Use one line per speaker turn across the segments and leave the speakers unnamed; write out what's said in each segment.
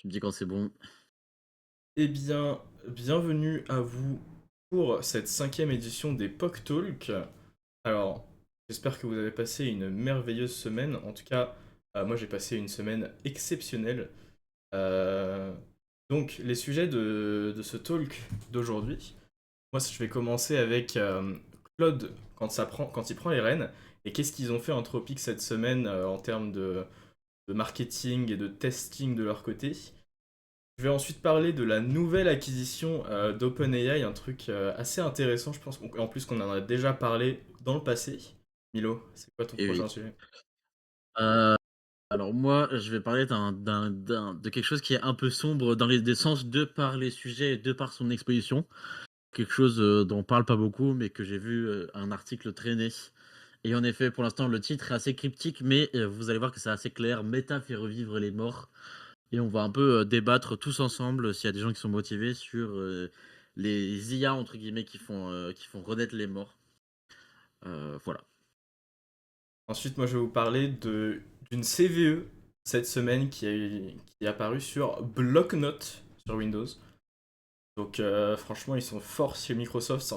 Tu me dis quand c'est bon.
Eh bien, bienvenue à vous pour cette cinquième édition des POC Talk. Alors, j'espère que vous avez passé une merveilleuse semaine. En tout cas, moi j'ai passé une semaine exceptionnelle. Euh, donc, les sujets de ce talk d'aujourd'hui, moi je vais commencer avec Claude quand il prend les rênes. Et qu'est-ce qu'ils ont fait en Tropique cette semaine en termes de marketing et de testing de leur côté. Je vais ensuite parler de la nouvelle acquisition d'OpenAI, un truc assez intéressant, je pense, en plus qu'on en a déjà parlé dans le passé. Milo, c'est quoi ton
Et
prochain
oui.
sujet?
Euh, alors moi, je vais parler de quelque chose qui est un peu sombre dans les deux sens, de par les sujets et de par son exposition. Quelque chose dont on parle pas beaucoup, mais que j'ai vu un article traîner. Et en effet, pour l'instant, le titre est assez cryptique, mais vous allez voir que c'est assez clair. Meta fait revivre les morts. Et on va un peu débattre tous ensemble, s'il y a des gens qui sont motivés, sur les IA, entre guillemets, qui font renaître les morts. Voilà.
Ensuite, moi, je vais vous parler d'une CVE cette semaine qui est apparue sur Blocknote sur Windows. Donc, franchement, ils sont forts chez Microsoft.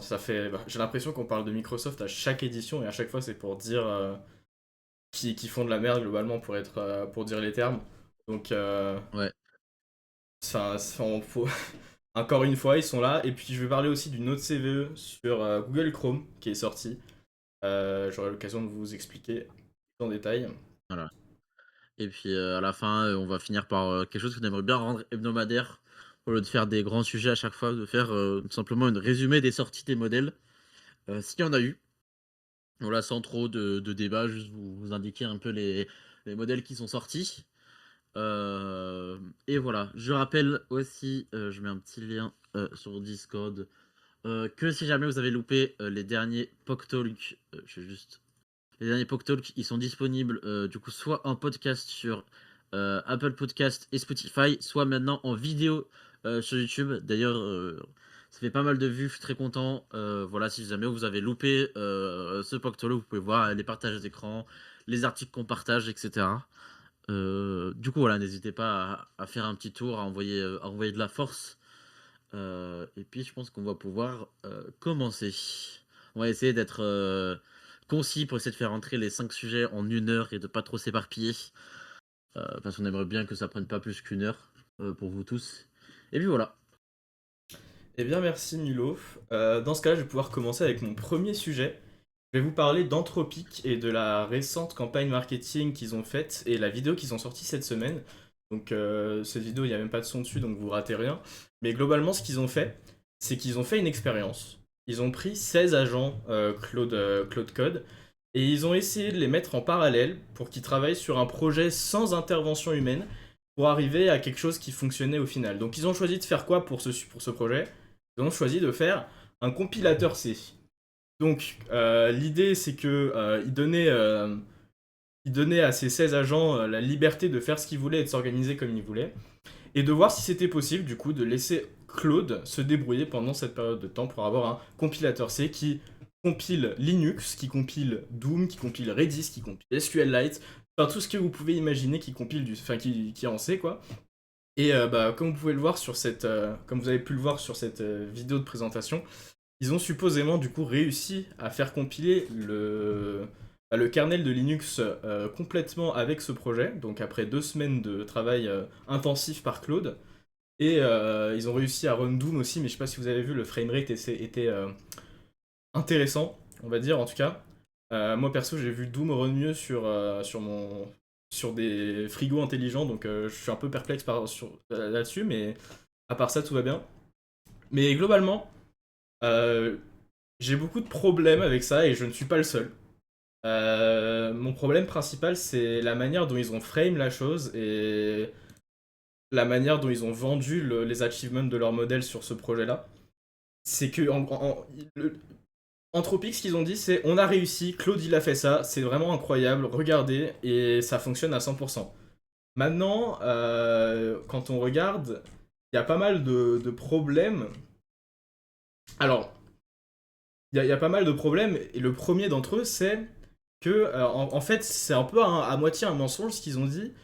J'ai l'impression qu'on parle de Microsoft à chaque édition et à chaque fois, c'est pour dire qu'ils font de la merde globalement pour dire les termes. Donc,
Ouais.
encore une fois, ils sont là. Et puis, je vais parler aussi d'une autre CVE sur Google Chrome qui est sortie. J'aurai l'occasion de vous expliquer en détail.
Voilà. Et puis à la fin, on va finir par quelque chose qu'on aimerait bien rendre hebdomadaire, au lieu de faire des grands sujets à chaque fois, de faire tout simplement une résumé des sorties des modèles, s'il y en a eu. Voilà, sans trop de débat, juste vous indiquer un peu les modèles qui sont sortis. Euh, et voilà, je rappelle aussi, je mets un petit lien sur Discord, que si jamais vous avez loupé les derniers POC Talk, je vais juste les derniers POC Talk, ils sont disponibles du coup soit en podcast sur Apple Podcast et Spotify, soit maintenant en vidéo sur YouTube. D'ailleurs, ça fait pas mal de vues, je suis très content. Voilà, si jamais vous avez loupé ce POC Talk, vous pouvez voir les partages d'écran, les articles qu'on partage, etc. Du coup, voilà, n'hésitez pas à faire un petit tour, à envoyer de la force. Et puis, je pense qu'on va pouvoir commencer. On va essayer d'être concis pour essayer de faire entrer les 5 sujets en 1 heure et de pas trop s'éparpiller. Parce qu'on aimerait bien que ça prenne pas plus qu'1 heure pour vous tous. Et puis voilà.
Eh bien, merci Milo. Dans ce cas-là, je vais pouvoir commencer avec mon premier sujet. Je vais vous parler d'Anthropic et de la récente campagne marketing qu'ils ont faite et la vidéo qu'ils ont sortie cette semaine. Donc, cette vidéo, il n'y a même pas de son dessus, donc vous ratez rien. Mais globalement, ce qu'ils ont fait, c'est qu'ils ont fait une expérience. Ils ont pris 16 agents Claude Code et ils ont essayé de les mettre en parallèle pour qu'ils travaillent sur un projet sans intervention humaine pour arriver à quelque chose qui fonctionnait au final. Donc, ils ont choisi de faire quoi pour ce projet? Ils ont choisi de faire un compilateur C. Donc, l'idée, c'est que il donnait à ces 16 agents la liberté de faire ce qu'ils voulaient et de s'organiser comme ils voulaient, et de voir si c'était possible, du coup, de laisser Claude se débrouiller pendant cette période de temps pour avoir un compilateur C qui compile Linux, qui compile Doom, qui compile Redis, qui compile SQLite, enfin tout ce que vous pouvez imaginer qui compile qui est en C, quoi. Et comme vous pouvez le voir sur comme vous avez pu le voir sur cette vidéo de présentation, ils ont supposément du coup réussi à faire compiler le kernel de Linux complètement avec ce projet, donc après 2 semaines de travail intensif par Claude. Et ils ont réussi à run Doom aussi, mais je sais pas si vous avez vu, le framerate était intéressant, on va dire en tout cas. Moi perso, j'ai vu Doom run mieux sur des frigos intelligents, donc je suis un peu perplexe là-dessus, mais à part ça, tout va bien. Mais globalement, euh, j'ai beaucoup de problèmes avec ça et je ne suis pas le seul. Mon problème principal, c'est la manière dont ils ont frame la chose et la manière dont ils ont vendu les achievements de leur modèle sur ce projet-là. C'est que Anthropic, ce qu'ils ont dit, c'est on a réussi, Claude il a fait ça, c'est vraiment incroyable, regardez, et ça fonctionne à 100%. Maintenant, quand on regarde, il y a pas mal de problèmes. Alors, il y a pas mal de problèmes, et le premier d'entre eux, c'est que, en fait, c'est un peu à moitié un mensonge ce qu'ils ont dit.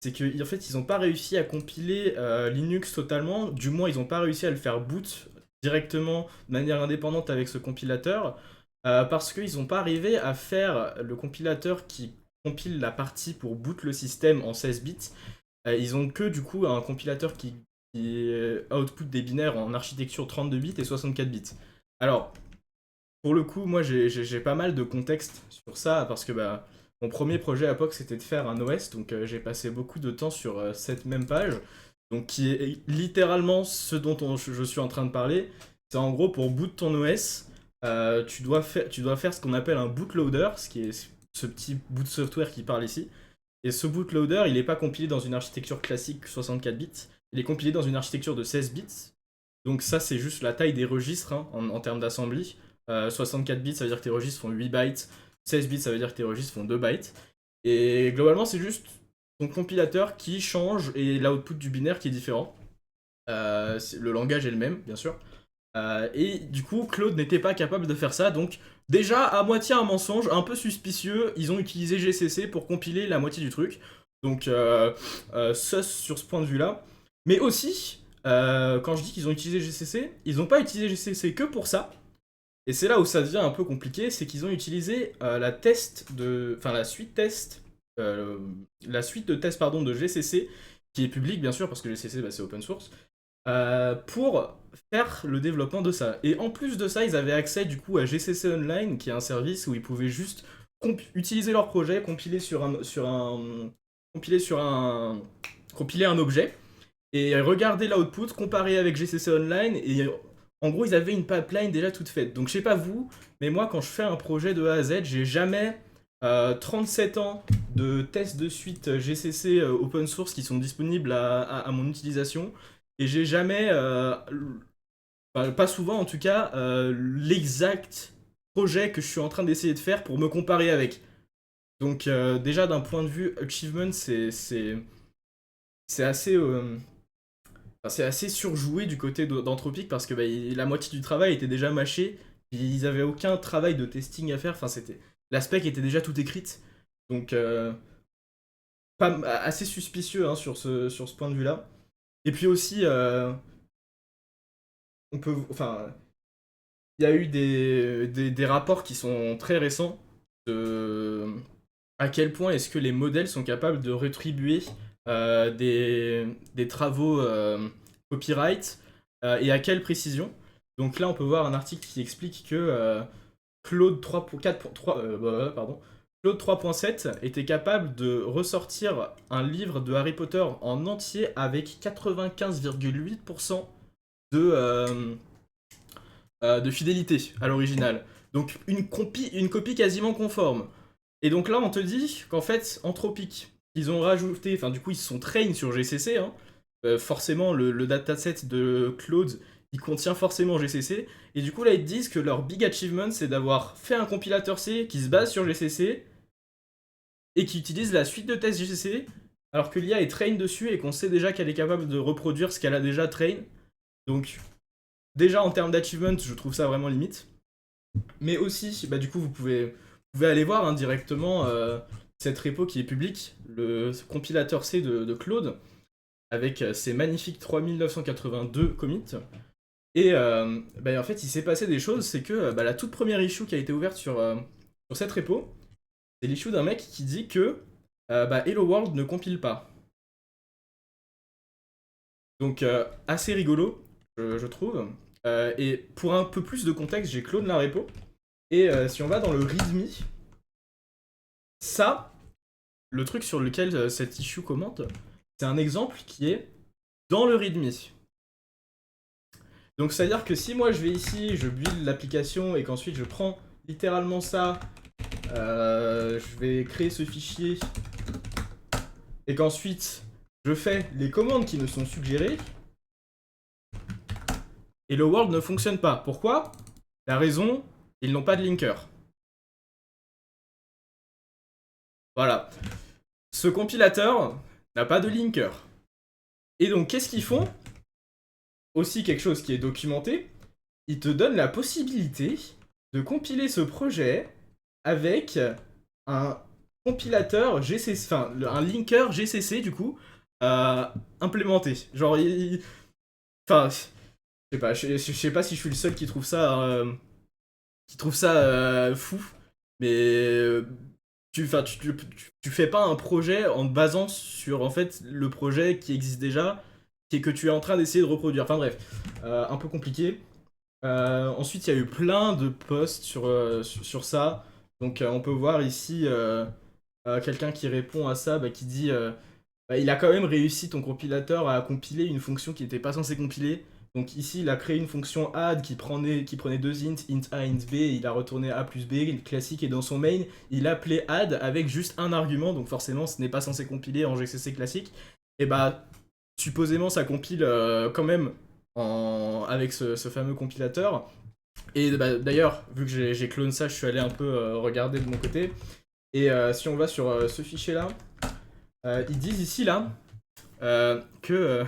c'est qu'en fait, ils n'ont pas réussi à compiler Linux totalement, du moins, ils n'ont pas réussi à le faire boot directement de manière indépendante avec ce compilateur, parce qu'ils n'ont pas arrivé à faire le compilateur qui compile la partie pour boot le système en 16 bits. Ils ont que du coup un compilateur qui output des binaires en architecture 32 bits et 64 bits. Alors, pour le coup, moi j'ai pas mal de contexte sur ça parce que bah, mon premier projet à l'époque c'était de faire un OS, donc j'ai passé beaucoup de temps sur cette même page, donc qui est littéralement ce dont je suis en train de parler. C'est en gros pour boot ton OS, tu dois faire ce qu'on appelle un bootloader, ce qui est ce petit bout de software qui parle ici. Et ce bootloader, il n'est pas compilé dans une architecture classique 64 bits, il est compilé dans une architecture de 16 bits. Donc ça, c'est juste la taille des registres hein, en termes d'assembly. 64 bits, ça veut dire que tes registres font 8 bytes. 16 bits, ça veut dire que tes registres font 2 bytes. Et globalement, c'est juste ton compilateur qui change et l'output du binaire qui est différent. Le langage est le même, bien sûr. Et du coup, Claude n'était pas capable de faire ça, donc déjà, à moitié un mensonge, un peu suspicieux, ils ont utilisé GCC pour compiler la moitié du truc. Donc, sus sur ce point de vue-là. Mais aussi, quand je dis qu'ils ont utilisé GCC, ils n'ont pas utilisé GCC que pour ça. Et c'est là où ça devient un peu compliqué, c'est qu'ils ont utilisé la suite de tests pardon, de GCC, qui est publique bien sûr, parce que GCC bah, c'est open source, pour faire le développement de ça. Et en plus de ça, ils avaient accès du coup à GCC Online, qui est un service où ils pouvaient juste utiliser leur projet, compiler un objet, et regarder l'output, comparer avec GCC Online, et en gros, ils avaient une pipeline déjà toute faite. Donc, je sais pas vous, mais moi, quand je fais un projet de A à Z, j'ai jamais 37 ans de tests de suite GCC open source qui sont disponibles à mon utilisation. Et j'ai jamais, pas souvent en tout cas, l'exact projet que je suis en train d'essayer de faire pour me comparer avec. Donc, déjà, d'un point de vue achievement, c'est assez. C'est assez surjoué du côté d'Anthropic parce que bah, la moitié du travail était déjà mâché, ils n'avaient aucun travail de testing à faire, enfin c'était la spec était déjà toute écrite, donc assez suspicieux hein, sur ce point de vue-là. Et puis aussi, enfin, il y a eu des rapports qui sont très récents de à quel point est-ce que les modèles sont capables de rétribuer des travaux copyright et à quelle précision. Donc là, on peut voir un article qui explique que Claude 3.7 était capable de ressortir un livre de Harry Potter en entier avec 95,8% de fidélité à l'original. Donc une copie quasiment conforme. Et donc là, on te dit qu'en fait, Anthropic, ils ont rajouté, enfin du coup, ils se sont train sur GCC, hein. Forcément, le dataset de Claude, il contient forcément GCC. Et du coup, là, ils te disent que leur big achievement, c'est d'avoir fait un compilateur C qui se base sur GCC et qui utilise la suite de tests GCC, alors que l'IA est train dessus et qu'on sait déjà qu'elle est capable de reproduire ce qu'elle a déjà train. Donc, déjà en termes d'achievement, je trouve ça vraiment limite. Mais aussi, bah, du coup, vous pouvez aller voir hein, directement cette repo qui est publique, le compilateur C de Claude, avec ses magnifiques 3982 commits. Et bah, en fait, il s'est passé des choses, c'est que bah, la toute première issue qui a été ouverte sur cette repo, c'est l'issue d'un mec qui dit que bah, Hello World ne compile pas. Donc assez rigolo, je trouve. Et pour un peu plus de contexte, j'ai clone la repo. Et si on va dans le README, ça, le truc sur lequel cette issue commente, c'est un exemple qui est dans le README. Donc c'est-à-dire que si moi je vais ici, je build l'application et qu'ensuite je prends littéralement ça, je vais créer ce fichier et qu'ensuite je fais les commandes qui me sont suggérées, Hello World ne fonctionne pas. Pourquoi? La raison, ils n'ont pas de linker. Voilà. Ce compilateur n'a pas de linker. Et donc qu'est-ce qu'ils font? Aussi quelque chose qui est documenté, ils te donnent la possibilité de compiler ce projet avec un compilateur GCC, enfin un linker GCC du coup implémenté. Genre, enfin, je sais pas si je suis le seul qui trouve ça fou, mais tu fais pas un projet en te basant sur en fait le projet qui existe déjà et que tu es en train d'essayer de reproduire. Enfin bref, un peu compliqué. Ensuite, il y a eu plein de posts sur ça. Donc, on peut voir ici quelqu'un qui répond à ça, bah, qui dit bah, il a quand même réussi ton compilateur à compiler une fonction qui n'était pas censée compiler. Donc, ici, il a créé une fonction add qui prenait deux int A, int B, et il a retourné A plus B, classique, et dans son main, il appelait add avec juste un argument. Donc, forcément, ce n'est pas censé compiler en GCC classique. Et bah, supposément, ça compile quand même avec ce fameux compilateur. Et bah, d'ailleurs, vu que j'ai clone ça, je suis allé un peu regarder de mon côté. Et si on va sur ce fichier-là, ils disent ici là que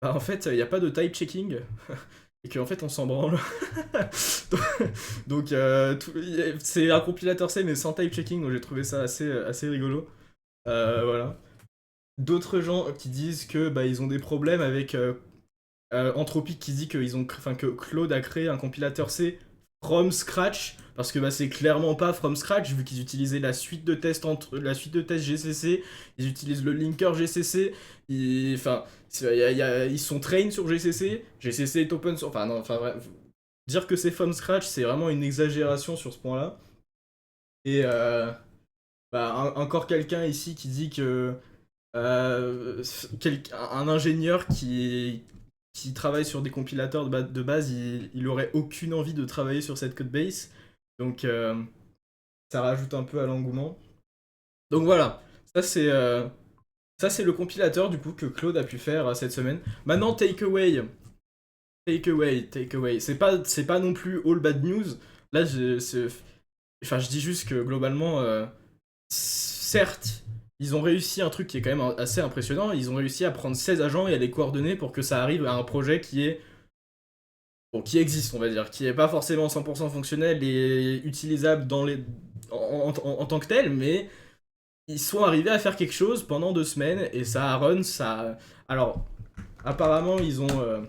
bah, en fait il n'y a pas de type checking et qu'en fait on s'en branle. Donc c'est un compilateur C mais sans type checking, donc j'ai trouvé ça assez rigolo. Voilà. D'autres gens qui disent que bah, ils ont des problèmes avec Anthropic qui dit que Claude a créé un compilateur C from scratch parce que bah, c'est clairement pas from scratch vu qu'ils utilisaient la suite de tests GCC, ils utilisent le linker GCC, enfin ils sont train sur GCC, GCC est open source, enfin non, enfin bref, dire que c'est from scratch c'est vraiment une exagération sur ce point-là. Et bah, encore quelqu'un ici qui dit que un ingénieur qui travaille sur des compilateurs de base, il aurait aucune envie de travailler sur cette codebase. Donc ça rajoute un peu à l'engouement. Donc voilà, ça c'est ça c'est le compilateur du coup que Claude a pu faire cette semaine. Maintenant takeaway, takeaway. C'est pas non plus all bad news. Là enfin je dis juste que globalement certes, ils ont réussi un truc qui est quand même assez impressionnant. Ils ont réussi à prendre 16 agents et à les coordonner pour que ça arrive à un projet qui existe, on va dire, qui n'est pas forcément 100% fonctionnel et utilisable en tant que tel, mais ils sont arrivés à faire quelque chose pendant 2 semaines et ça a run, ça. Alors, apparemment, ils ont. Vous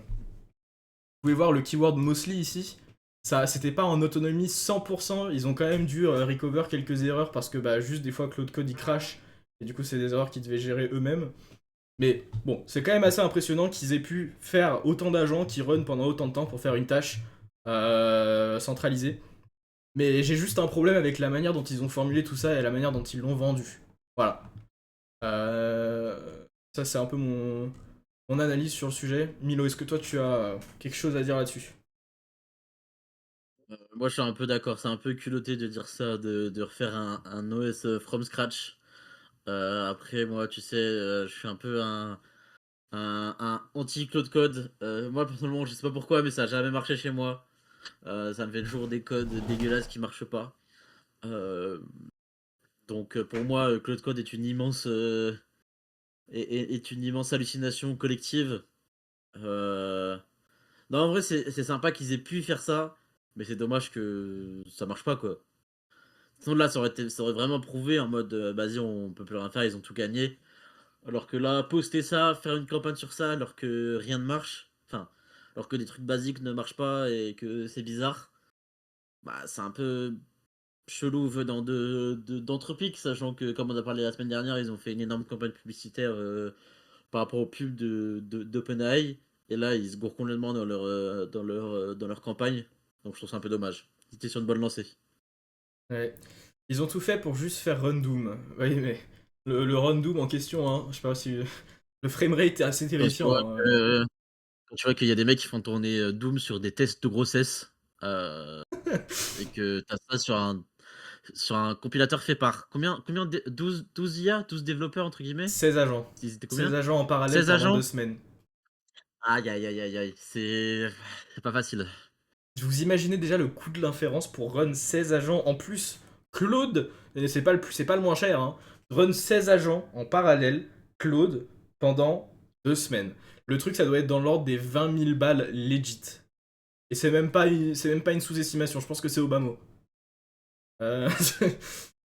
pouvez voir le keyword mostly ici. Ça, c'était pas en autonomie 100%, ils ont quand même dû recover quelques erreurs parce que bah, juste des fois Cloud Code il crash et du coup c'est des erreurs qu'ils devaient gérer eux-mêmes. Mais bon, c'est quand même assez impressionnant qu'ils aient pu faire autant d'agents qui run pendant autant de temps pour faire une tâche centralisée. Mais j'ai juste un problème avec la manière dont ils ont formulé tout ça et la manière dont ils l'ont vendu. Voilà. Euh, Ça c'est un peu mon analyse sur le sujet. Milo, est-ce que toi tu as quelque chose à dire là-dessus?
Moi, je suis un peu d'accord. C'est un peu culotté de dire ça, de refaire un OS from scratch. Après, moi, tu sais, je suis un peu un anti-Cloud Code. Moi, personnellement, je sais pas pourquoi, mais ça a jamais marché chez moi. Ça me fait toujours des codes dégueulasses qui marchent pas. Euh, donc, pour moi, Cloud Code est une est une immense hallucination collective. Euh, Non, en vrai, c'est sympa qu'ils aient pu faire ça, mais c'est dommage que ça marche pas, quoi. Sinon, là, ça aurait vraiment prouvé en mode, vas-y, on peut plus rien faire, ils ont tout gagné. Alors que là, poster ça, faire une campagne sur ça, alors que rien ne marche, enfin, alors que des trucs basiques ne marchent pas et que c'est bizarre, bah, c'est un peu chelou venant d'Anthropic, sachant que, comme on a parlé la semaine dernière, ils ont fait une énorme campagne publicitaire par rapport aux pubs d'OpenAI, et là, ils se gourrent complètement dans leur campagne, donc je trouve ça un peu dommage. Ils étaient sur une bonne lancée.
Ouais. Ils ont tout fait pour juste faire Run Doom. Oui, mais le Run Doom en question, hein, je sais pas si le framerate est assez
Quand
terrifiant. Hein.
tu vois qu'il y a des mecs qui font tourner Doom sur des tests de grossesse, euh, et que t'as ça sur un compilateur fait par combien 12 IA, 12 développeurs entre guillemets?
16 agents.
Ils étaient
16
combien?
agents en parallèle
16
pendant deux
agents?
semaines.
Aïe aïe aïe aïe aïe, c'est pas facile.
Vous imaginez déjà le coût de l'inférence pour run 16 agents en plus Claude, et c'est pas le moins cher, hein, run 16 agents en parallèle, Claude, pendant 2 semaines. Le truc, ça doit être dans l'ordre des 20 000 balles legit. Et c'est même pas une sous-estimation, je pense que c'est Obama. Euh,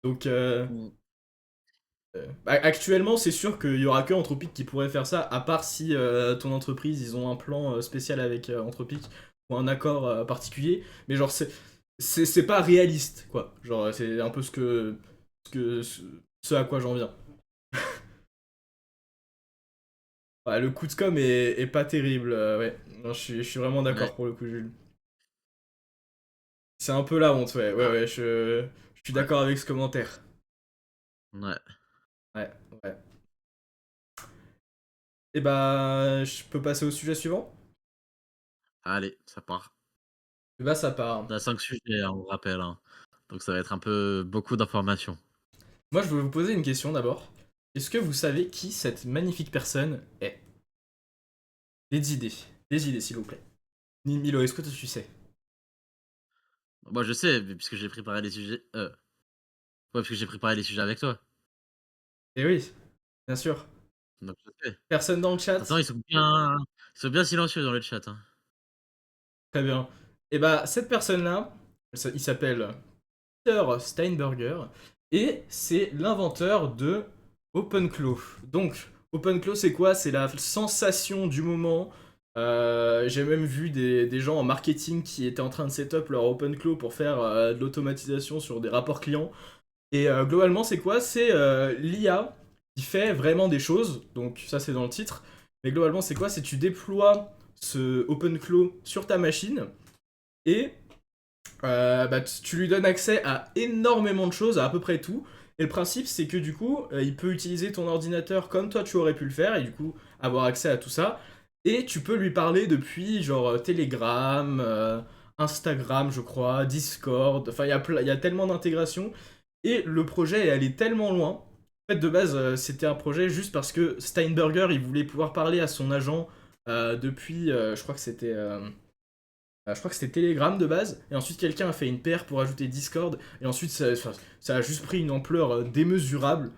Donc,
Mm.
Actuellement, c'est sûr qu'il y aura que Anthropic qui pourrait faire ça, à part si ton entreprise, ils ont un plan spécial avec Anthropic ou un accord particulier. Mais genre, c'est pas réaliste, quoi. Genre, c'est un peu ce à quoi j'en viens. Ouais, le coup de com est pas terrible, ouais. Non, je suis vraiment
Ouais,
d'accord pour le coup, Jules. C'est un peu la honte, ouais, ouais,
ah,
ouais, je suis
ouais,
d'accord avec ce commentaire.
ouais.
Ouais, ouais. Et bah, je peux passer au sujet suivant?
Allez, ça part.
Et bah, ça part.
On a 5 sujets, hein, on rappelle, hein. Donc ça va être un peu beaucoup d'informations.
Moi, je veux vous poser une question d'abord. Est-ce que vous savez qui cette magnifique personne est? Des idées. Des idées, s'il vous plaît. Milo, est-ce que tu sais?
Moi je sais, mais puisque j'ai préparé les sujets, ouais, parce que j'ai préparé les sujets avec toi,
Eh oui, bien sûr.
donc je sais.
Personne dans le
Attends,
chat?
ils sont bien silencieux dans le chat, hein.
Très bien. Et bah, cette personne-là, il s'appelle Peter Steinberger, et c'est l'inventeur de OpenClaw. Donc, OpenClaw, c'est quoi? C'est la sensation du moment. J'ai même vu des gens en marketing qui étaient en train de setup leur OpenClaw pour faire de l'automatisation sur des rapports clients. Et globalement, c'est quoi? C'est l'IA qui fait vraiment des choses. Donc, ça, c'est dans le titre. Mais globalement, c'est quoi? C'est tu déploies ce OpenClaw sur ta machine et bah, tu lui donnes accès à énormément de choses, à peu près tout. Et le principe, c'est que du coup, il peut utiliser ton ordinateur comme toi tu aurais pu le faire, et du coup, avoir accès à tout ça. Et tu peux lui parler depuis genre Telegram, Instagram, je crois, Discord. Enfin, il y a tellement d'intégrations. Et le projet est allé tellement loin. En fait, de base, c'était un projet juste parce que Steinberger, il voulait pouvoir parler à son agent depuis, je crois que c'était Telegram de base, et ensuite quelqu'un a fait une paire pour ajouter Discord, et ensuite ça a juste pris une ampleur démesurable.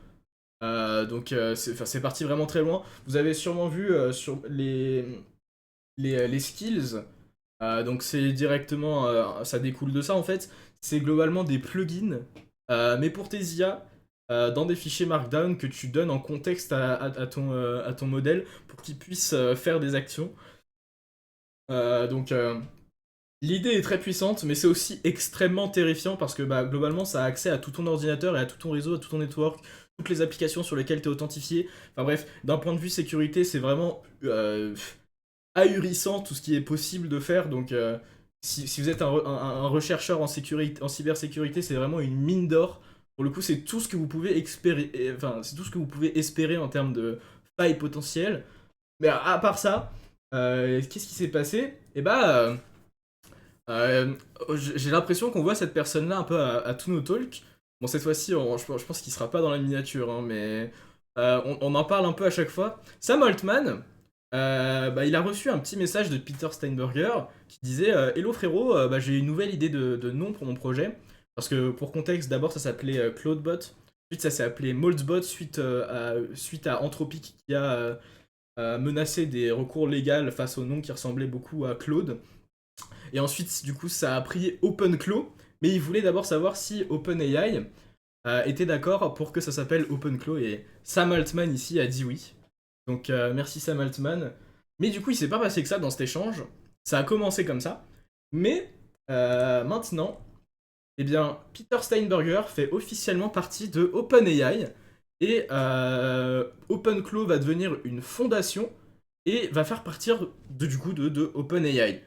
Donc c'est parti vraiment très loin. Vous avez sûrement vu sur les skills, donc c'est directement, ça découle de ça en fait. C'est globalement des plugins, mais pour tes IA, dans des fichiers Markdown que tu donnes en contexte à ton modèle pour qu'il puisse faire des actions. Donc l'idée est très puissante, mais c'est aussi extrêmement terrifiant parce que bah, globalement, ça a accès à tout ton ordinateur et à tout ton réseau, à tout ton network, toutes les applications sur lesquelles tu es authentifié. Enfin bref, d'un point de vue sécurité, c'est vraiment ahurissant tout ce qui est possible de faire. Donc, si vous êtes un rechercheur en, sécurité, en cybersécurité, c'est vraiment une mine d'or. Pour le coup, c'est tout ce que vous pouvez enfin, c'est tout ce que vous pouvez espérer en termes de failles potentielles. Mais à part ça, qu'est-ce qui s'est passé? Et bah. Euh, j'ai l'impression qu'on voit cette personne-là un peu à tous nos talks. Bon, cette fois-ci, je pense qu'il sera pas dans la miniature, hein, mais on en parle un peu à chaque fois. Sam Altman, bah, il a reçu un petit message de Peter Steinberger qui disait Hello frérot, bah, j'ai une nouvelle idée de nom pour mon projet. Parce que pour contexte, d'abord ça s'appelait Cloudbot, ensuite ça s'est appelé Moldsbot suite à Anthropic qui a menacé des recours légaux face au nom qui ressemblait beaucoup à Claude. Et ensuite, du coup, ça a pris OpenClaw, mais il voulait d'abord savoir si OpenAI était d'accord pour que ça s'appelle OpenClaw, et Sam Altman ici a dit oui. Donc merci Sam Altman. Mais du coup, il s'est pas passé que ça dans cet échange. Ça a commencé comme ça. Mais maintenant, eh bien, Peter Steinberger fait officiellement partie de OpenAI. Et OpenClaw va devenir une fondation et va faire partir du coup de OpenAI.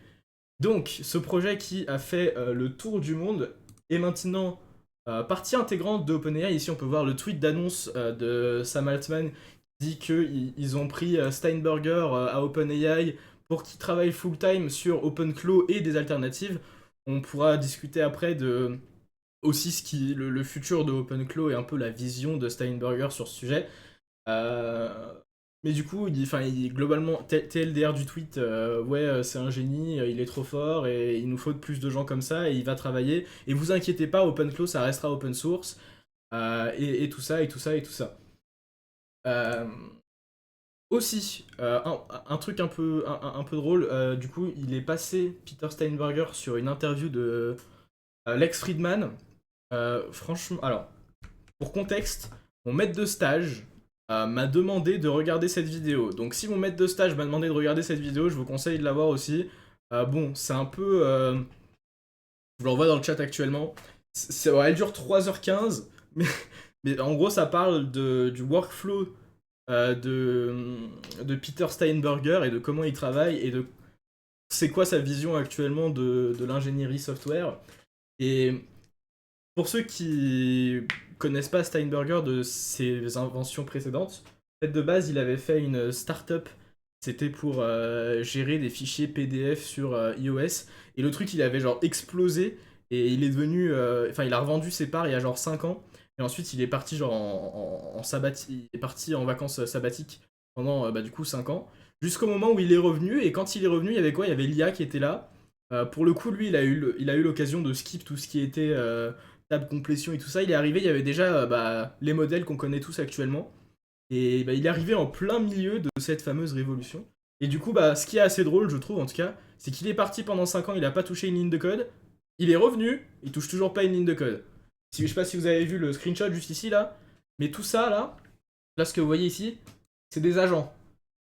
Donc, ce projet qui a fait le tour du monde est maintenant partie intégrante de OpenAI. Ici, on peut voir le tweet d'annonce de Sam Altman qui dit qu'ils ont pris Steinberger à OpenAI pour qu'il travaille full-time sur OpenClaw et des alternatives. On pourra discuter après de aussi le futur de OpenClaw et un peu la vision de Steinberger sur ce sujet. Euh, mais du coup, globalement, TLDR du tweet, ouais, c'est un génie, il est trop fort et il nous faut plus de gens comme ça et il va travailler. Et vous inquiétez pas, OpenClaw, ça restera open source et tout ça, et tout ça, et tout ça. Euh, Aussi, un truc un peu drôle, du coup, il est passé, Peter Steinberger, sur une interview de Lex Friedman. Franchement, alors, pour contexte, mon maître de stage m'a demandé de regarder cette vidéo. Donc si mon maître de stage m'a demandé de regarder cette vidéo, je vous conseille de la voir aussi. Bon, c'est un peu... je vous l'envoie dans le chat actuellement. Ouais, elle dure 3h15, mais en gros ça parle du workflow de Peter Steinberger et de comment il travaille et de c'est quoi sa vision actuellement de l'ingénierie software. Et pour ceux qui connaissent pas Steinberger de ses inventions précédentes, en fait de base il avait fait une startup, c'était pour gérer des fichiers PDF sur iOS, et le truc il avait genre explosé, et il est devenu, enfin il a revendu ses parts il y a genre 5 ans, et ensuite il est parti genre il est parti en vacances sabbatiques pendant bah, du coup 5 ans, jusqu'au moment où il est revenu, et quand il est revenu il y avait quoi? Il y avait l'IA qui était là. Pour le coup lui il a eu l'occasion de skip tout ce qui était table complétion et tout ça, il est arrivé, il y avait déjà bah, les modèles qu'on connaît tous actuellement. Et bah, il est arrivé en plein milieu de cette fameuse révolution. Et du coup, bah, ce qui est assez drôle, je trouve en tout cas, c'est qu'il est parti pendant 5 ans, il a pas touché une ligne de code. Il est revenu, il touche toujours pas une ligne de code. Je sais pas si vous avez vu le screenshot juste ici là, mais tout ça là ce que vous voyez ici, c'est des agents.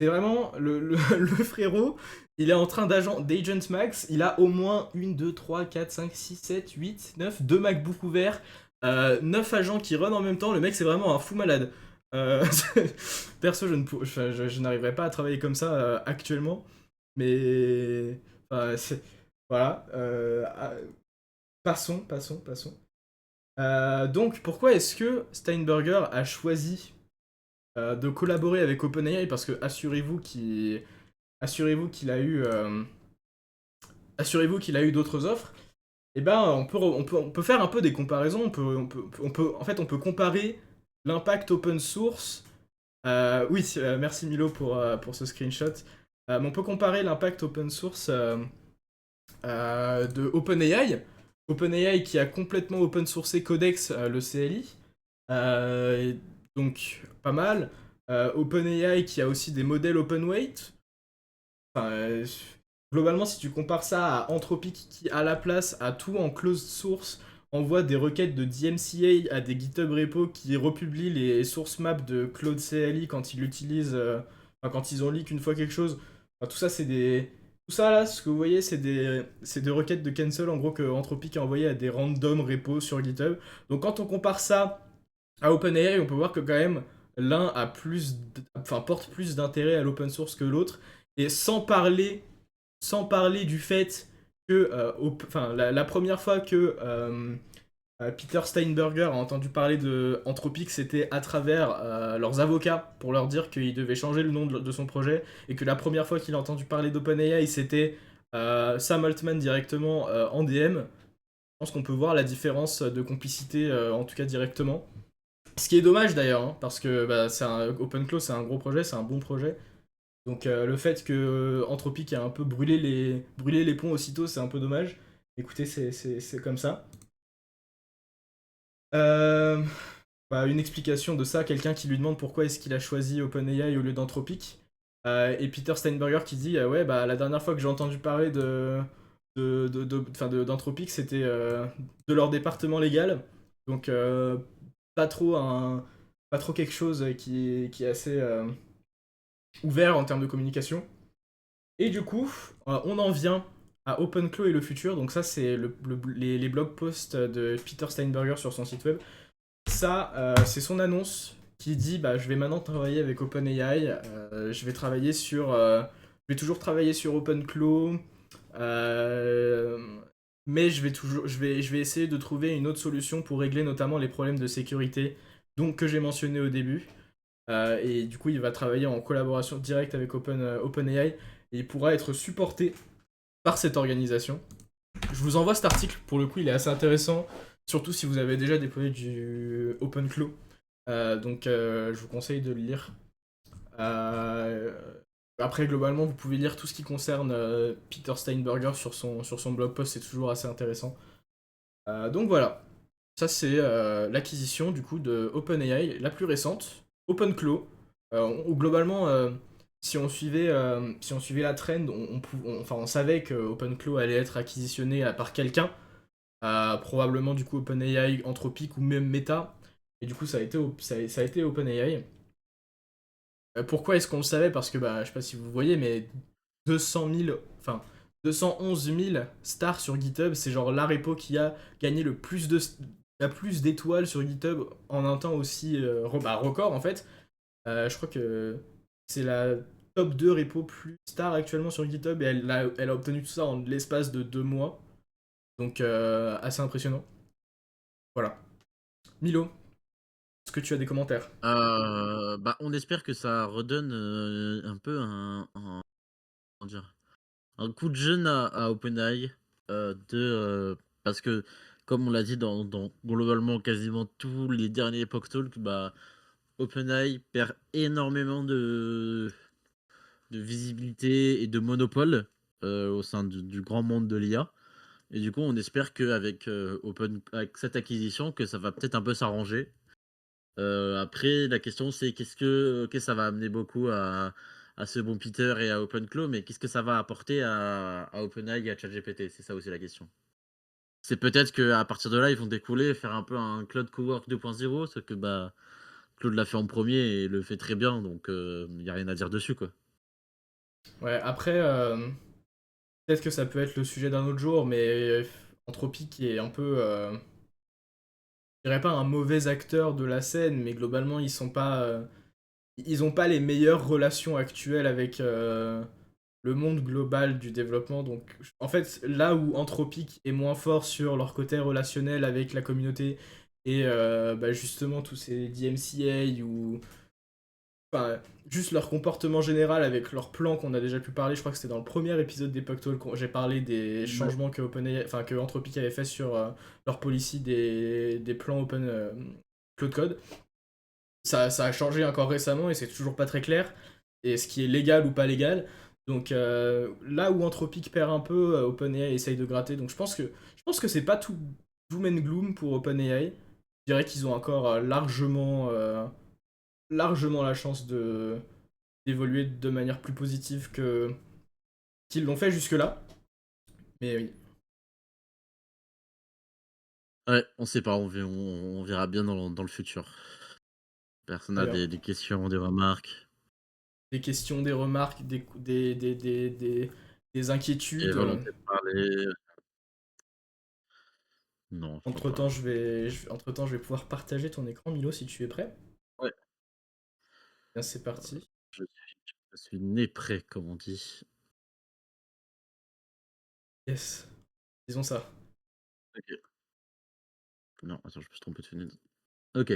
C'est vraiment le frérot, il est en train d'agent max, il a au moins 1, 2, 3, 4, 5, 6, 7, 8, 9, 2 MacBook ouverts, 9 agents qui run en même temps, le mec c'est vraiment un fou malade. Euh, Perso, je n'arriverai pas à travailler comme ça actuellement, mais enfin, voilà. Passons. Donc, pourquoi est-ce que Steinberger a choisi de collaborer avec OpenAI? Parce que assurez-vous qu'il a eu d'autres offres. Et ben, on peut faire un peu des comparaisons. En peut comparer l'impact open source. Oui, merci Milo pour ce screenshot. Mais on peut comparer l'impact open source de OpenAI. OpenAI qui a complètement open sourcé Codex, le CLI. Euh, donc, pas mal. OpenAI qui a aussi des modèles open weight. Enfin, globalement, si tu compares ça à Anthropic qui, à la place, a tout en closed source, envoie des requêtes de DMCA à des GitHub repos qui republient les source maps de Claude CLI quand ils l'utilisent, enfin, quand ils ont leak une fois quelque chose. Enfin, tout ça, c'est des. Tout ça là, ce que vous voyez, c'est des requêtes de cancel en gros que Anthropic a envoyé à des random repos sur GitHub. Donc quand on compare ça à OpenAI, on peut voir que quand même l'un a enfin, porte plus d'intérêt à l'open source que l'autre. Et sans parler du fait que enfin, la première fois que Peter Steinberger a entendu parler de Anthropic, c'était à travers leurs avocats pour leur dire qu'il devait changer le nom de son projet, et que la première fois qu'il a entendu parler d'OpenAI, c'était Sam Altman directement en DM. Je pense qu'on peut voir la différence de complicité, en tout cas directement. Ce qui est dommage d'ailleurs, hein, parce que bah, OpenClaw, c'est un gros projet, c'est un bon projet. Donc le fait que Anthropic ait un peu brûlé les ponts aussitôt, c'est un peu dommage. Écoutez, c'est comme ça. Euh, Bah, une explication de ça, quelqu'un qui lui demande pourquoi est-ce qu'il a choisi OpenAI au lieu d'Anthropic. Et Peter Steinberger qui dit ouais, bah, la dernière fois que j'ai entendu parler d'Anthropic, c'était de leur département légal. Donc pas trop pas trop quelque chose qui est assez ouvert en termes de communication. Et du coup, on en vient à OpenClaw et le futur. Donc ça, c'est les blog posts de Peter Steinberger sur son site web. Ça, c'est son annonce qui dit bah, je vais maintenant travailler avec OpenAI. Je vais toujours travailler sur OpenClaw. Mais je vais essayer de trouver une autre solution pour régler notamment les problèmes de sécurité donc, que j'ai mentionné au début. Et du coup, il va travailler en collaboration directe avec OpenAI, et il pourra être supporté par cette organisation. Je vous envoie cet article, pour le coup, il est assez intéressant, surtout si vous avez déjà déployé du OpenClaw. Donc, je vous conseille de le lire. Après, globalement, vous pouvez lire tout ce qui concerne Peter Steinberger sur son blog post, c'est toujours assez intéressant. Donc voilà, ça c'est l'acquisition du coup de OpenAI, la plus récente, OpenClaw, où globalement, si on suivait la trend, enfin, on savait que OpenClaw allait être acquisitionné par quelqu'un, probablement du coup OpenAI, Anthropic ou même Meta. Et du coup, ça a été OpenAI. Pourquoi est-ce qu'on le savait? Parce que, bah, je sais pas si vous voyez, mais 200 000, enfin, 211 000 stars sur GitHub, c'est genre la repo qui a gagné le plus la plus d'étoiles sur GitHub en un temps aussi record en fait. Je crois que c'est la top 2 repo plus star actuellement sur GitHub et elle a obtenu tout ça en l'espace de 2 mois. Donc assez impressionnant. Voilà. Milo, est-ce que tu as des commentaires?
Bah, on espère que ça redonne, un peu comment dire? Un coup de jeune à OpenAI, parce que comme on l'a dit dans globalement quasiment tous les derniers Poc Talk, bah, OpenAI perd énormément de visibilité et de monopole, au sein du grand monde de l'IA et du coup, on espère qu'avec, avec cette acquisition, que ça va peut-être un peu s'arranger. Après la question c'est qu'est-ce que OK, ça va amener beaucoup à ce bon Peter et à OpenClaw, mais qu'est-ce que ça va apporter à OpenAI et à ChatGPT? C'est ça aussi la question. C'est peut-être qu'à partir de là, ils vont découler, faire un peu un Claude Cowork 2.0, sauf que, bah, Claude l'a fait en premier et le fait très bien, donc il y a rien à dire dessus, quoi.
Ouais, après, peut-être que ça peut être le sujet d'un autre jour, mais Anthropic est un peu, je dirais pas un mauvais acteur de la scène, mais globalement, ils ont pas les meilleures relations actuelles avec le monde global du développement. Donc, en fait, là où Anthropic est moins fort sur leur côté relationnel avec la communauté et bah, justement tous ces DMCA ou enfin, juste leur comportement général avec leur plan qu'on a déjà pu parler, je crois que c'était dans le premier épisode des Talk quand j'ai parlé des
Ouais.
changements que enfin que Anthropic avait fait sur leur policy des plans open Cloud Code. Ça a changé encore récemment et c'est toujours pas très clair. Et ce qui est légal ou pas légal. Donc là où Anthropic perd un peu, OpenAI essaye de gratter. Donc je pense que c'est pas tout doom and gloom pour OpenAI. Je dirais qu'ils ont encore largement la chance de d'évoluer de manière plus positive que qu'ils l'ont fait jusque-là. Mais oui.
Ouais, on sait pas, on verra bien dans le futur. Personne
Très
a
bien.
des questions, des remarques
Des questions, des remarques, des
et
inquiétudes.
volonté de parler? Non, je crois
Entre-temps,
pas.
entre-temps, je vais pouvoir partager ton écran, Milo, si tu es prêt.
Ouais,
Bien, c'est parti.
je suis né prêt, comme on dit.
Yes. Disons ça.
OK. Non, attends, je me suis trompé de fenêtre. OK.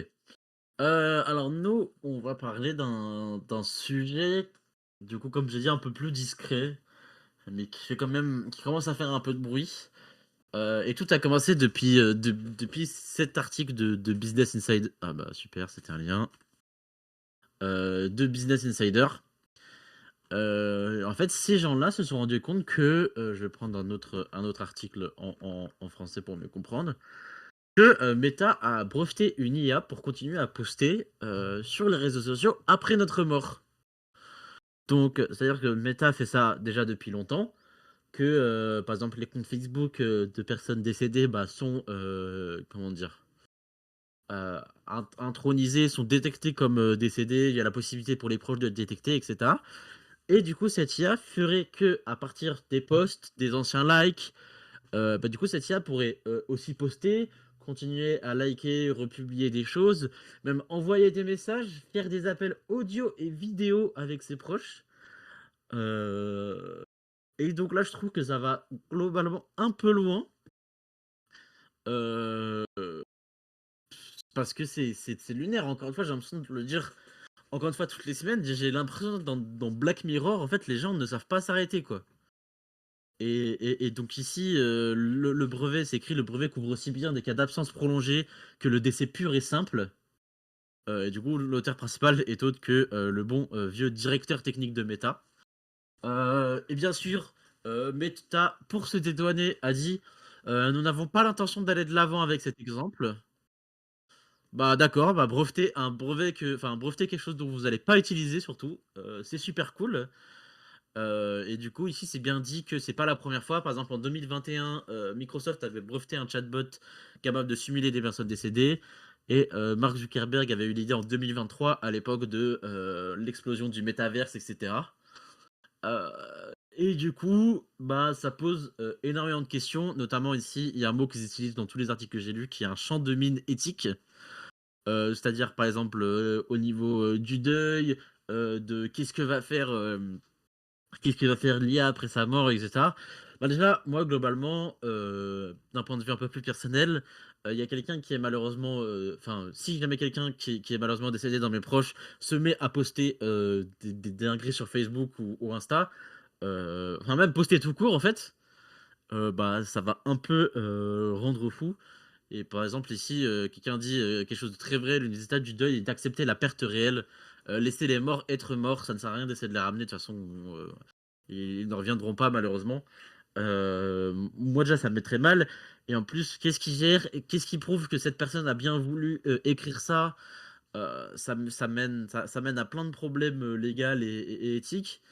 Alors nous, on va parler d'un sujet, du coup, comme j'ai dit, un peu plus discret, mais qui commence à faire un peu de bruit. Et tout a commencé depuis cet article de Business Insider. Ah bah super, c'était un lien. De Business Insider. En fait, ces gens-là se sont rendus compte que, je vais prendre un autre article en français pour mieux comprendre, que, Meta a breveté une IA pour continuer à poster, sur les réseaux sociaux après notre mort. Donc, c'est-à-dire que Meta fait ça déjà depuis longtemps, que, par exemple, les comptes Facebook, de personnes décédées, bah, sont, comment dire? Intronisés, sont détectés comme, décédés. Il y a la possibilité pour les proches de le détecter et cetera. Et du coup, cette IA ferait que à partir des posts, des anciens likes, bah, du coup, cette IA pourrait, aussi poster, continuer à liker, republier des choses, même envoyer des messages, faire des appels audio et vidéo avec ses proches. Heu et donc là, je trouve que ça va globalement un peu loin, heu, parce que c'est lunaire. Encore une fois, j'ai l'impression de le dire encore une fois toutes les semaines. J'ai l'impression que dans Black Mirror, en fait, les gens ne savent pas s'arrêter, quoi. Et donc ici, le brevet, c'est écrit: «Le brevet couvre aussi bien des cas d'absence prolongée que le décès pur et simple». Et du coup, l'auteur principal est autre que, le bon, vieux directeur technique de Meta. Et bien sûr, Meta, pour se dédouaner, a dit: «Nous n'avons pas l'intention d'aller de l'avant avec cet exemple». Bah, d'accord, bah, breveter quelque chose dont vous allez pas utiliser surtout, c'est super cool. Et du coup, ici, c'est bien dit que c'est pas la première fois. Par exemple, en 2021, Microsoft avait breveté un chatbot capable de simuler des personnes décédées. Et Mark Zuckerberg avait eu l'idée en 2023 à l'époque de l'explosion du métaverse, etc. Heu et du coup, bah, ça pose énormément de questions, notamment ici, il y a un mot qu'ils utilisent dans tous les articles que j'ai lus, qui est un champ de mine éthique. C'est-à-dire, par exemple, au niveau du deuil, de qu'est-ce que va faire l'IA après sa mort, et cetera? Bah, déjà, moi, globalement, d'un point de vue un peu plus personnel, il y a quelqu'un qui est malheureusement, enfin, si jamais quelqu'un qui est malheureusement décédé dans mes proches se met à poster, des dingueries sur Facebook ou Insta, enfin même poster tout court en fait, bah, ça va un peu, rendre fou. Et par exemple ici, quelqu'un dit, quelque chose de très vrai: «L'une des étapes du deuil est d'accepter la perte réelle, laisser les morts être morts, ça ne sert à rien d'essayer de les ramener de toute façon, ils ne reviendront pas malheureusement». Moi déjà ça me mettrait mal et en plus qu'est-ce qui gère et qu'est-ce qui prouve que cette personne a bien voulu, écrire ça? Ça mène à plein de problèmes, légals et éthiques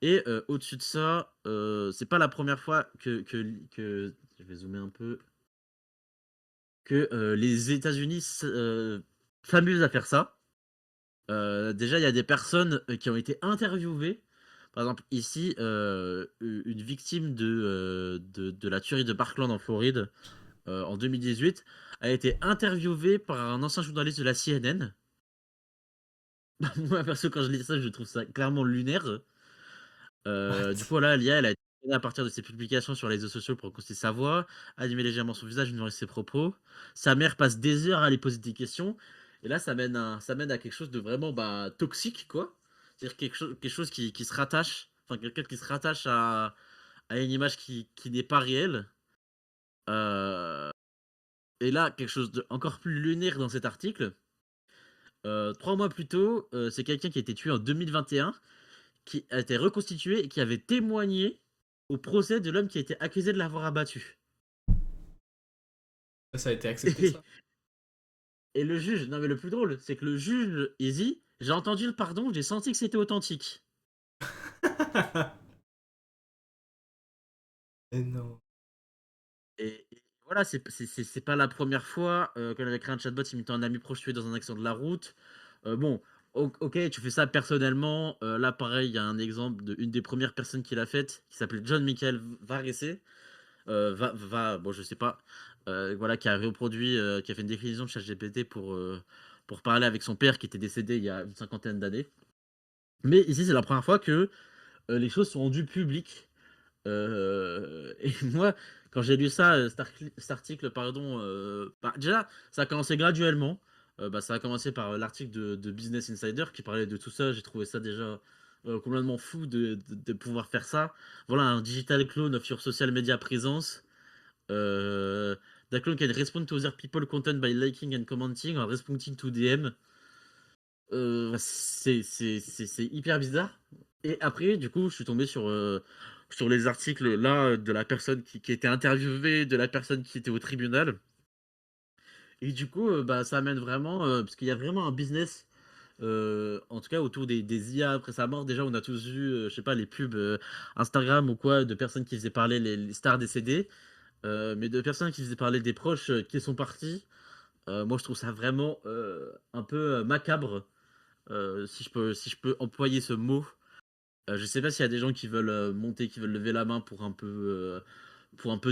et au-dessus de ça, c'est pas la première fois que je vais zoomer un peu, que, les États-Unis s'amusent à faire ça. Déjà, il y a des personnes, qui ont été interviewées. Par exemple, ici, une victime de la tuerie de Parkland en Floride, en 2018, a été interviewée par un ancien journaliste de la CNN. Moi, perso, quand je lis ça, je trouve ça clairement lunaire. Du
What?
coup, voilà, l'IA, elle a été entraînée à partir de ses publications sur les réseaux sociaux pour reconstituer sa voix, animer légèrement son visage, ignorer ses propos. Sa mère passe des heures à lui poser des questions et là, ça mène à quelque chose de vraiment, bah, toxique, quoi. C'est-à-dire quelque chose qui se rattache, enfin, quelqu'un qui se rattache à une image qui n'est pas réelle. Heu et là, quelque chose d'encore plus lunaire dans cet article, 3 mois plus tôt, c'est quelqu'un qui a été tué en 2021, qui a été reconstitué et qui avait témoigné au procès de l'homme qui a été accusé de l'avoir abattu.
Ça a été accepté,
Et
ça?
et le juge, non mais le plus drôle, c'est que le juge, il dit: «J'ai entendu le pardon, j'ai senti que c'était authentique».
Mais non.
Et voilà, c'est pas la première fois, qu'on avait créé un chatbot imitant un ami proche tué dans un accident de la route. Bon, OK, tu fais ça personnellement, là pareil, il y a un exemple d'une des premières personnes qui l'a faite, qui s'appelait John Michael Varese. Bon, je sais pas, voilà, qui a reproduit, qui a fait une déclinaison de ChatGPT pour parler avec son père qui était décédé il y a une cinquantaine d'années. Mais ici, c'est la première fois que, les choses sont rendues publiques, et moi, quand j'ai lu ça, cet article, pardon, bah, déjà, ça a commencé graduellement. Bah, ça a commencé par, l'article de Business Insider qui parlait de tout ça. J'ai trouvé ça déjà, complètement fou de pouvoir faire ça. Voilà, un digital clone of your social media presence. Uh, the clone can respond to other people content by liking and commenting or responding to DM. C'est hyper bizarre. Et après, du coup, je suis tombé sur les articles là de la personne qui était interviewée, de la personne qui était au tribunal. Et du coup, bah, ça amène vraiment, parce qu'il y a vraiment un business, en tout cas autour des IA après sa mort. Déjà, on a tous vu, je sais pas, les pubs Instagram ou quoi, de personnes qui faisaient parler les stars décédées. Mais de personnes qui faisaient parler des proches, qui sont partis, moi je trouve ça vraiment, un peu, macabre, si je peux employer ce mot. Je sais pas s'il y a des gens qui veulent, monter, qui veulent lever la main pour un peu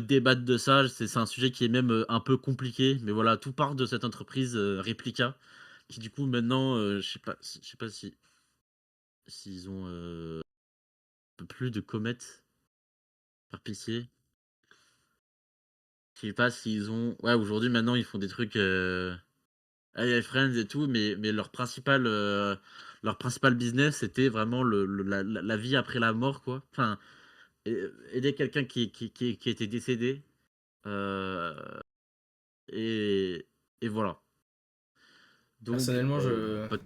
débattre de ça. C'est un sujet qui est même, un peu compliqué, mais voilà, tout part de cette entreprise, Replika, qui du coup maintenant, je sais pas si s'ils ont, un peu plus de comètes, par pitié. Je sais pas s'ils ont, ouais, aujourd'hui maintenant ils font des trucs, AI Friends et tout, mais leur principal business, c'était vraiment la vie après la mort, quoi. Enfin, aider quelqu'un qui était décédé, heu et voilà. Donc
Personnellement, je...
pas de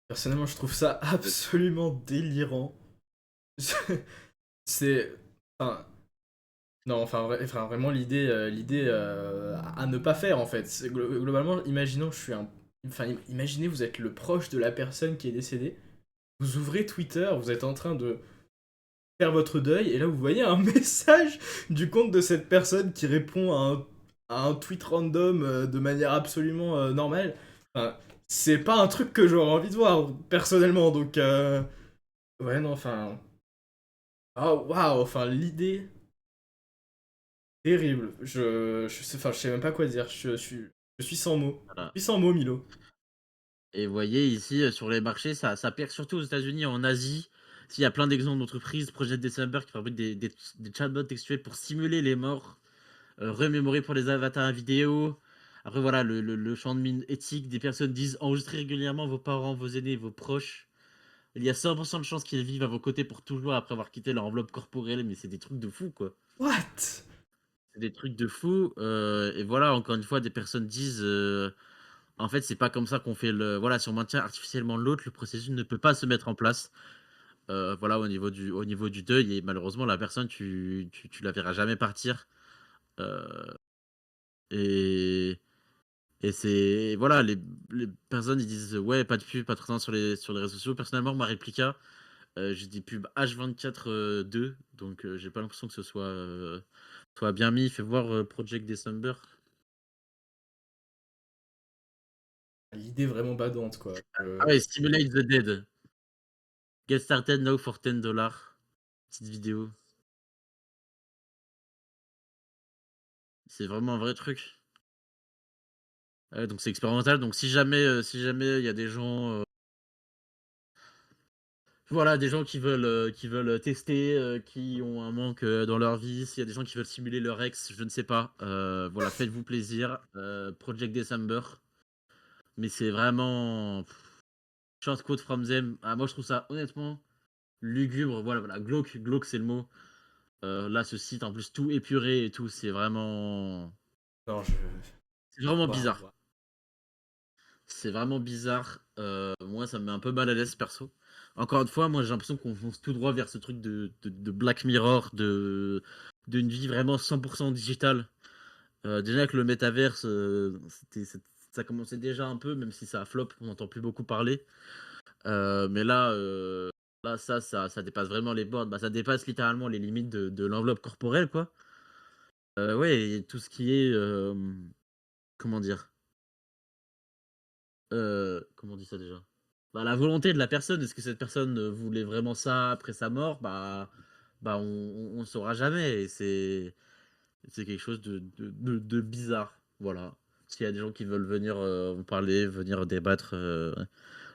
Personnellement, je trouve ça absolument délirant. C'est... Enfin, non, enfin vraiment l'idée à ne pas faire en fait. Globalement, imaginons je suis un, enfin imaginez vous êtes le proche de la personne qui est décédée. Vous ouvrez Twitter, vous êtes en train de faire votre deuil et là vous voyez un message du compte de cette personne qui répond un tweet random de manière absolument normale. Enfin, c'est pas un truc que j'aurais envie de voir, personnellement. Donc, ouais, non, enfin. Oh, waouh, enfin, l'idée, terrible. Je sais même pas quoi dire. Je suis sans mots.
Voilà.
Je suis sans mots, Milo.
Et vous voyez ici, sur les marchés, ça perd surtout aux États-Unis, en Asie. S'il y a plein d'exemples d'entreprises, Project December qui fabriquent des chatbots textuels pour simuler les morts, remémorer pour les avatars vidéo. Après voilà, le champ de mine éthique, des personnes disent: «Enregistrez régulièrement vos parents, vos aînés, vos proches. Il y a 100 de chances qu'ils vivent à vos côtés pour toujours après avoir quitté leur enveloppe corporelle», mais c'est des trucs de fou, quoi.
What?
C'est des trucs de fou, et voilà, encore une fois, des personnes disent, en fait, c'est pas comme ça qu'on fait voilà, si on maintient artificiellement l'autre, le processus ne peut pas se mettre en place. Voilà, au niveau du deuil, et malheureusement, la personne, tu la verras jamais partir, heu et c'est voilà, les personnes, ils disent: «Ouais, pas de pub, pas de présence sur les réseaux sociaux». Personnellement, ma réplica, j'ai des pubs H24, 2, donc j'ai pas l'impression que ce soit bien mis. Fais voir, Project December.
L'idée vraiment badante, quoi.
Ah ouais, Stimulate the Dead. Get started now for $10. Petite vidéo. C'est vraiment un vrai truc. Ouais, donc c'est expérimental, donc si jamais il y a des gens, voilà, des gens qui veulent tester, qui ont un manque, dans leur vie, s'il y a des gens qui veulent simuler leur ex, je ne sais pas, voilà, faites-vous plaisir, Project December, mais c'est vraiment short quote from them. Ah, moi je trouve ça honnêtement lugubre, voilà, glauque c'est le mot. Là, ce site en plus tout épuré et tout,
Non,
c'est vraiment
waouh.
bizarre. C'est vraiment bizarre, moi ça me met un peu mal à l'aise perso. Encore une fois, moi j'ai l'impression qu'on fonce tout droit vers ce truc de Black Mirror, d'une vie vraiment 100 digitale. Déjà que le métaverse, ça commençait déjà un peu, même si ça a flop, on n'entend plus beaucoup parler. Mais là ça dépasse vraiment les bornes, bah, ça dépasse littéralement les limites de l'enveloppe corporelle, quoi. Ouais, et tout ce qui est, comment dire? Comment on dit ça déjà? Bah, la volonté de la personne, est-ce que cette personne, voulait vraiment ça après sa mort? Bah, on saura jamais, et c'est quelque chose de bizarre, voilà. S'il y a des gens qui veulent venir, en parler, venir débattre,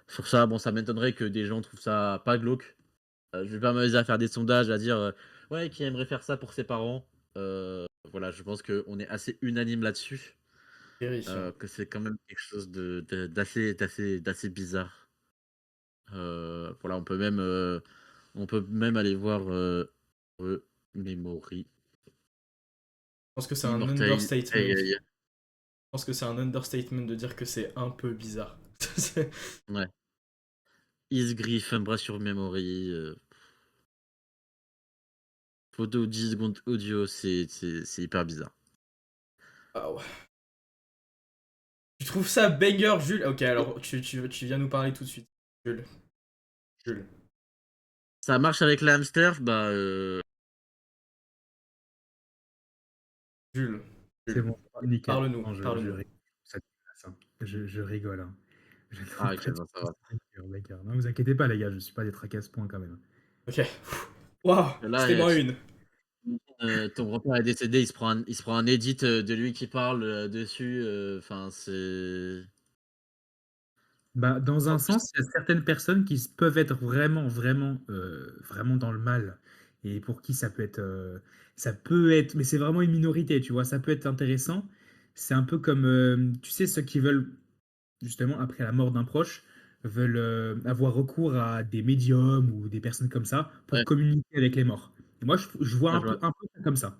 sur ça, bon, ça m'étonnerait que des gens trouvent ça pas glauque. Je vais pas m'amuser à faire des sondages, à dire, «Ouais, qui aimerait faire ça pour ses parents?» Voilà, je pense qu'on est assez unanime là-dessus,
Terrifiant.
que c'est quand même quelque chose d'assez bizarre. Voilà, on peut même aller voir, Memory,
Je pense que c'est un
Immortal
understatement. Je
AI.
pense que c'est un understatement de dire que c'est un peu bizarre. C'est-
Ouais. Isgriff, Embrassure Memory, photo 10 secondes audio, c'est hyper bizarre.
Ah ouais. Tu trouves ça banger, Jules? Ok, alors tu viens nous parler tout de suite. Jules. Jules.
Ça marche avec les hamsters? Bah,
Jules.
C'est
Jules.
bon, nickel.
Parle-nous.
Non, je
Parle-nous.
rigole. Ça dépasse, hein. Je rigole, hein. Je trouve
ah OK,
pas de
bon, ça va.
sticker, d'accord. Non, vous inquiétez pas, les gars, je suis pas des traqués à ce point quand même.
Ok. Waouh,
Là,
c'était moins une.
ton grand-père est décédé, il se prend un edit, de lui qui parle, dessus, enfin,
Bah, dans
en
un
plus,
sens, il y a certaines personnes qui peuvent être vraiment, vraiment, vraiment dans le mal et pour qui ça peut être, mais c'est vraiment une minorité, tu vois, ça peut être intéressant. C'est un peu comme, tu sais, ceux qui veulent justement, après la mort d'un proche, veulent avoir recours à des médiums ou des personnes comme ça pour
ouais,
communiquer avec les morts. Et moi, je vois
ouais, je vois.
un peu ça comme ça.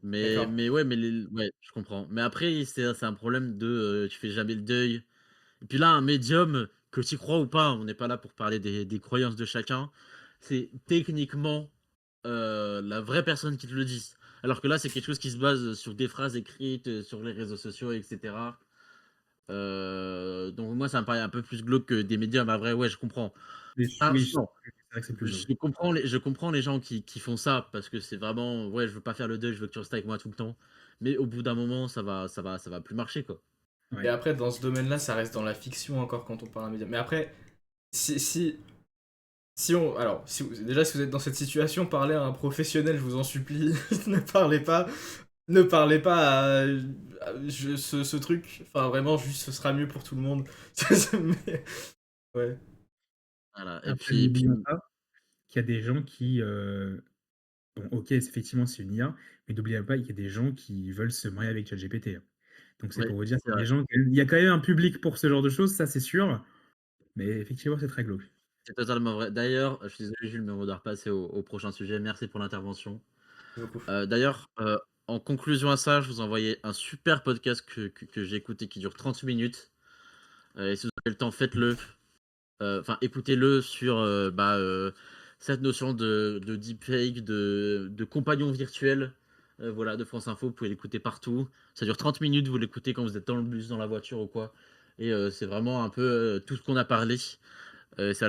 Mais
D'accord.
mais ouais, ouais, je comprends. Mais après, c'est un problème tu fais jamais le deuil. Et puis là, un médium, que tu y crois ou pas, on n'est pas là pour parler des croyances de chacun. C'est techniquement, la vraie personne qui te le dit. Alors que là, c'est quelque chose qui se base sur des phrases écrites, sur les réseaux sociaux, et cetera. Donc moi, ça me paraît un peu plus glauque que des médiums. À vrai, ouais, je comprends.
Mais
Ah
oui,
non,
vrai que c'est plus glauque.
Je comprends les gens qui font ça parce que c'est vraiment: «Ouais, je veux pas faire le deuil, je veux que tu restes avec moi tout le temps». Mais au bout d'un moment, ça va plus marcher, quoi.
Et
Ouais.
après, dans ce domaine-là, ça reste dans la fiction encore quand on parle d'un média. Mais après, si, si, si on. Alors, déjà, si vous êtes dans cette situation, parlez à un professionnel, je vous en supplie. Ne parlez pas. Ne parlez pas ce truc. Enfin, vraiment, juste, ce sera mieux pour tout le monde. Mais, ouais.
Voilà et
Après,
puis
n'oublions pas qu'il y a des gens qui, bon, OK, effectivement, c'est une IA, mais n'oublions pas qu'il y a des gens qui veulent se marier avec ChatGPT, hein. Donc c'est
oui,
pour vous dire
c'est
qu'il y a
vrai.
des gens il y a quand même un public pour ce genre de choses, ça c'est sûr, mais effectivement, c'est très glauque.
C'est totalement vrai. D'ailleurs, je suis désolé Jules, mais on doit repasser au prochain sujet. Merci pour l'intervention.
Merci beaucoup.
D'ailleurs, en conclusion à ça, je vous envoyais un super podcast que j'ai écouté qui dure 30 minutes. Et si vous avez le temps, faites-le. Enfin, écoutez-le sur cette notion de deepfake, de compagnon virtuel. Voilà, de France Info, vous pouvez l'écouter partout. Ça dure 30 minutes, vous l'écoutez quand vous êtes dans le bus, dans la voiture ou quoi. Et c'est vraiment un peu tout ce qu'on a parlé. Ça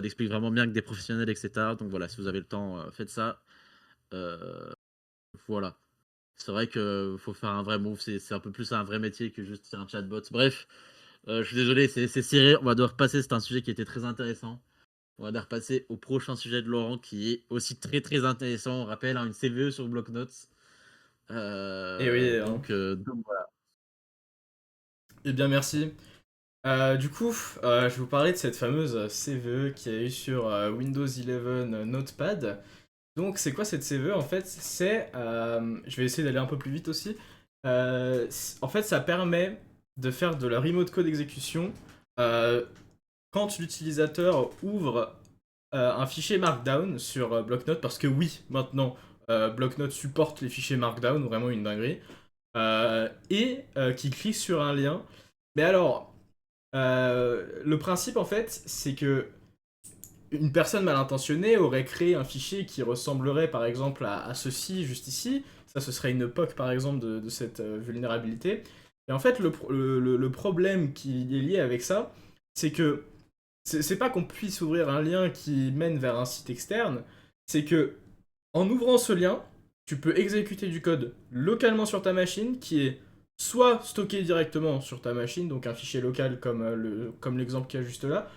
l'explique vraiment bien avec des professionnels, etc. Donc voilà, si vous avez le temps, faites ça. Euh, voilà. C'est vrai qu'il faut faire un vrai move, c'est un peu plus un vrai métier que juste faire un chatbot. Bref, je suis désolé, c'est serré, on va devoir passer, c'est un sujet qui était très intéressant. On va devoir passer au prochain sujet de Laurent qui est aussi très très intéressant. On rappelle, hein, une CVE sur Blocknotes.
Et oui, hein.
Donc voilà.
Eh bien, merci. Du coup, je vais vous parler de cette fameuse CVE qu'il y a eu sur Windows 11 Notepad. Donc, c'est quoi cette CVE en fait? Je vais essayer d'aller un peu plus vite aussi. En fait, ça permet de faire de la remote code exécution euh, quand l'utilisateur ouvre un fichier Markdown sur Blocknote, parce que oui, maintenant, Blocknote supporte les fichiers Markdown, vraiment une dinguerie, et qui clique sur un lien. Mais alors, le principe en fait, c'est que une personne mal intentionnée aurait créé un fichier qui ressemblerait par exemple à ceci, juste ici. Ça, ce serait une POC par exemple de cette vulnérabilité. Et en fait, le problème qui est lié avec ça, c'est que c'est pas qu'on puisse ouvrir un lien qui mène vers un site externe, c'est que en ouvrant ce lien, tu peux exécuter du code localement sur ta machine qui est soit stocké directement sur ta machine, donc un fichier local comme l'exemple qu'il y a juste là,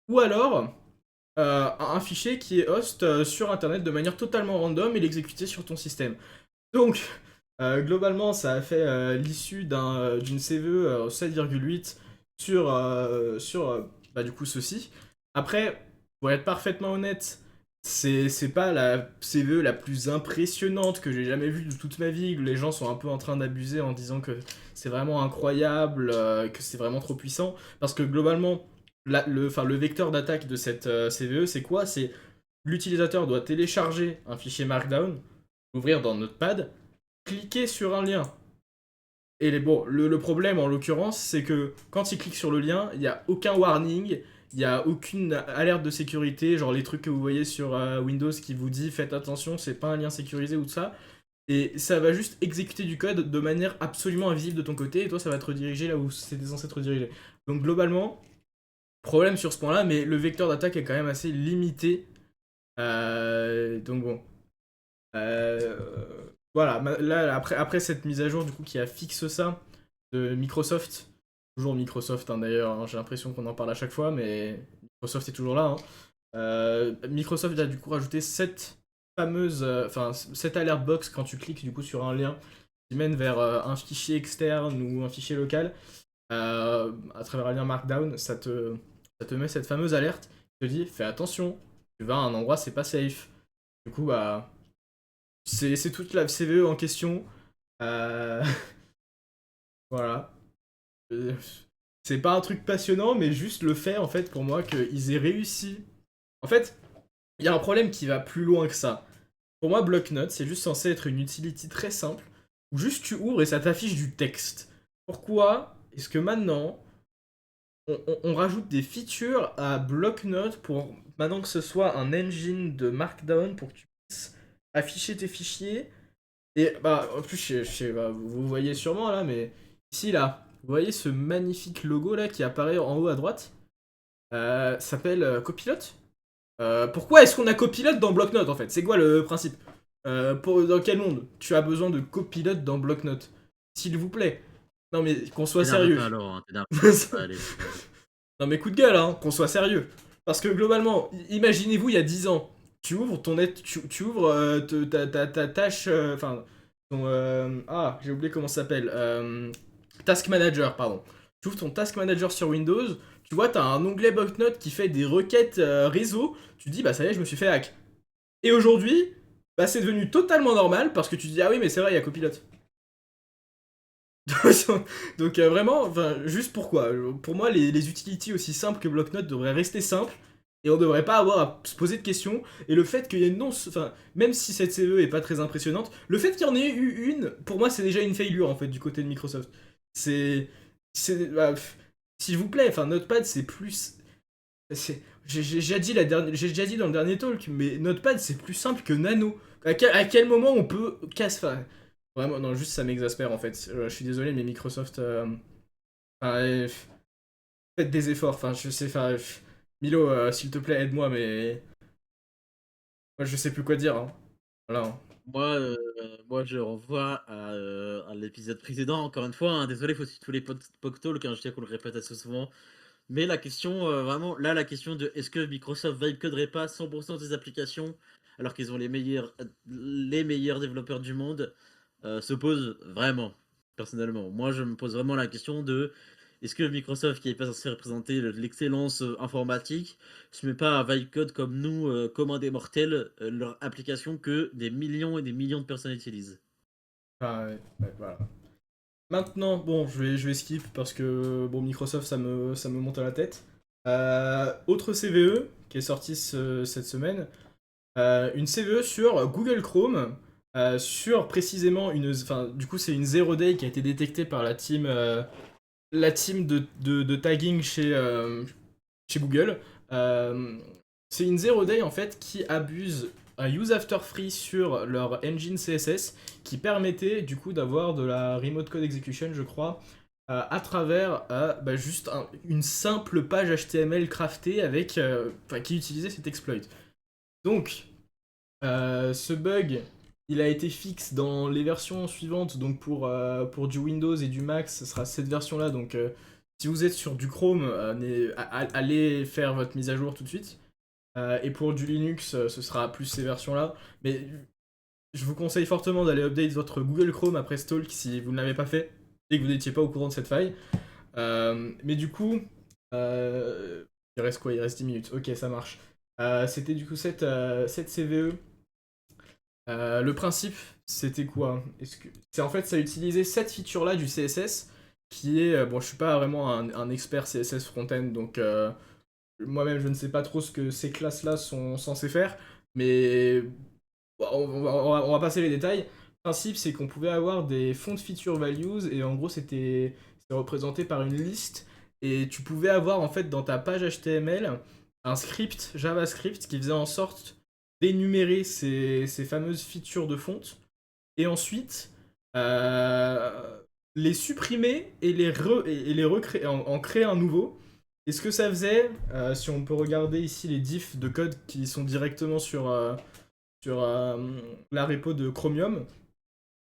ou alors un fichier qui est host sur internet de manière totalement random et l'exécuter sur ton système. Donc, globalement, ça a fait l'issue d'une CVE 7,8 sur du coup ceci. Après, pour être parfaitement honnête, c'est pas la CVE la plus impressionnante que j'ai jamais vue de toute ma vie. Les gens sont un peu en train d'abuser en disant que c'est vraiment incroyable, que c'est vraiment trop puissant. Parce que globalement, le vecteur d'attaque de cette CVE, c'est quoi? C'est l'utilisateur doit télécharger un fichier Markdown, l'ouvrir dans Notepad, cliquer sur un lien. Bon, le problème en l'occurrence, c'est que quand il clique sur le lien, il n'y a aucun warning, il n'y a aucune alerte de sécurité, genre les trucs que vous voyez sur Windows qui vous dit faites attention, c'est pas un lien sécurisé ou tout ça. Et ça va juste exécuter du code de manière absolument invisible de ton côté, et toi ça va te rediriger là où c'était censé te rediriger. Donc globalement, problème sur ce point-là, mais le vecteur d'attaque est quand même assez limité. Donc bon. Voilà, là, après cette mise à jour du coup qui a fixé ça de Microsoft, toujours Microsoft hein, d'ailleurs, hein, j'ai l'impression qu'on en parle à chaque fois, mais Microsoft est toujours là. Hein. Microsoft a du coup rajouté cette fameuse, enfin cette alert box quand tu cliques du coup sur un lien qui mène vers un fichier externe ou un fichier local à travers un lien Markdown, ça te met cette fameuse alerte qui te dit fais attention, tu vas à un endroit c'est pas safe. Du coup bah c'est toute la CVE en question. Euh, voilà. Euh, c'est pas un truc passionnant, mais juste le fait, en fait, pour moi, qu'ils aient réussi. En fait, il y a un problème qui va plus loin que ça. Pour moi, Blocknote, c'est juste censé être une utility très simple, où juste tu ouvres et ça t'affiche du texte. Pourquoi est-ce que maintenant, on rajoute des features à Blocknote pour maintenant que ce soit un engine de Markdown pour que tu puisses afficher tes fichiers. Et bah, en plus, bah, vous voyez sûrement là, mais ici là, vous voyez ce magnifique logo là qui apparaît en haut à droite, s'appelle Copilot. Pourquoi est-ce qu'on a copilote dans bloc-notes en fait? C'est quoi le principe? Dans quel monde tu as besoin de copilote dans bloc-notes? S'il vous plaît. Non mais qu'on soit
T'énerve
sérieux.
pas alors, hein, t'énerve pas, allez, ça va aller.
Non mais coup de gueule, hein, qu'on soit sérieux. Parce que globalement, imaginez-vous il y a 10 ans, tu ouvres tu ouvres ta tâche, enfin, j'ai oublié comment ça s'appelle, Task Manager, pardon. Tu ouvres ton Task Manager sur Windows, tu vois, t'as un onglet bloc-notes qui fait des requêtes réseau, tu te dis, bah ça y est, je me suis fait hack. Et aujourd'hui, bah c'est devenu totalement normal parce que tu te dis, ah oui, mais c'est vrai, il y a copilote. Donc vraiment, enfin, juste pourquoi pour moi, les utilities aussi simples que bloc-notes devraient rester simples et on devrait pas avoir à se poser de questions. Et le fait qu'il y ait non, enfin, même si cette CE est pas très impressionnante, le fait qu'il y en ait eu une, pour moi, c'est déjà une failure en fait du côté de Microsoft. C'est, s'il vous plaît, enfin, Notepad c'est plus, j'ai déjà dit j'ai déjà dit dans le dernier talk, mais Notepad c'est plus simple que Nano. À quel moment on peut enfin, vraiment, non, juste ça m'exaspère en fait. Je suis désolé, mais Microsoft, enfin, faites des efforts. Enfin, je sais, enfin, Milo, s'il te plaît, aide-moi, mais moi je sais plus quoi dire, hein. Voilà, hein.
Moi, je renvoie à l'épisode précédent, encore une fois, hein, désolé, faut suivre tous les POC Talk, hein, je sais qu'on le répète assez souvent. Mais la question, vraiment, là, la question de est-ce que Microsoft vibe coderait pas 100% des applications alors qu'ils ont les meilleurs développeurs du monde, se pose vraiment, personnellement. Moi, je me pose vraiment la question de est-ce que Microsoft, qui est pas censé représenter l'excellence informatique, se met pas à vibe code comme nous, comme des mortels, leur application que des millions et des millions de personnes utilisent.
Enfin, ouais, voilà. Maintenant, bon, je vais skip parce que bon, Microsoft, ça me monte à la tête. Autre CVE qui est sorti cette semaine, une CVE sur Google Chrome, sur précisément enfin, du coup, c'est une zero day qui a été détectée par la team de tagging chez Google. Euh, c'est une zero day en fait qui abuse un use after free sur leur engine CSS qui permettait du coup d'avoir de la remote code execution, je crois, à travers juste une simple page HTML craftée avec, qui utilisait cet exploit. Donc, ce bug, il a été fixe dans les versions suivantes. Donc pour du Windows et du Mac, ce sera cette version-là. Donc si vous êtes sur du Chrome, allez faire votre mise à jour tout de suite. Et pour du Linux, ce sera plus ces versions-là. Mais je vous conseille fortement d'aller update votre Google Chrome après Stalk si vous ne l'avez pas fait et que vous n'étiez pas au courant de cette faille. Mais du coup, il reste quoi? Il reste 10 minutes. Ok, ça marche. C'était du coup cette CVE. Le principe, c'était quoi? C'est en fait, ça utilisait cette feature-là du CSS, qui est... bon, je suis pas vraiment un expert CSS front-end, donc moi-même, je ne sais pas trop ce que ces classes-là sont censées faire, mais bon, on va passer les détails. Le principe, c'est qu'on pouvait avoir des font feature values, et en gros, c'est représenté par une liste, et tu pouvais avoir, en fait, dans ta page HTML, un script JavaScript qui faisait en sorte d'énumérer ces fameuses features de fonte et ensuite les supprimer et les recréer, en créer un nouveau. Et ce que ça faisait, si on peut regarder ici les diffs de code qui sont directement sur la repo de Chromium,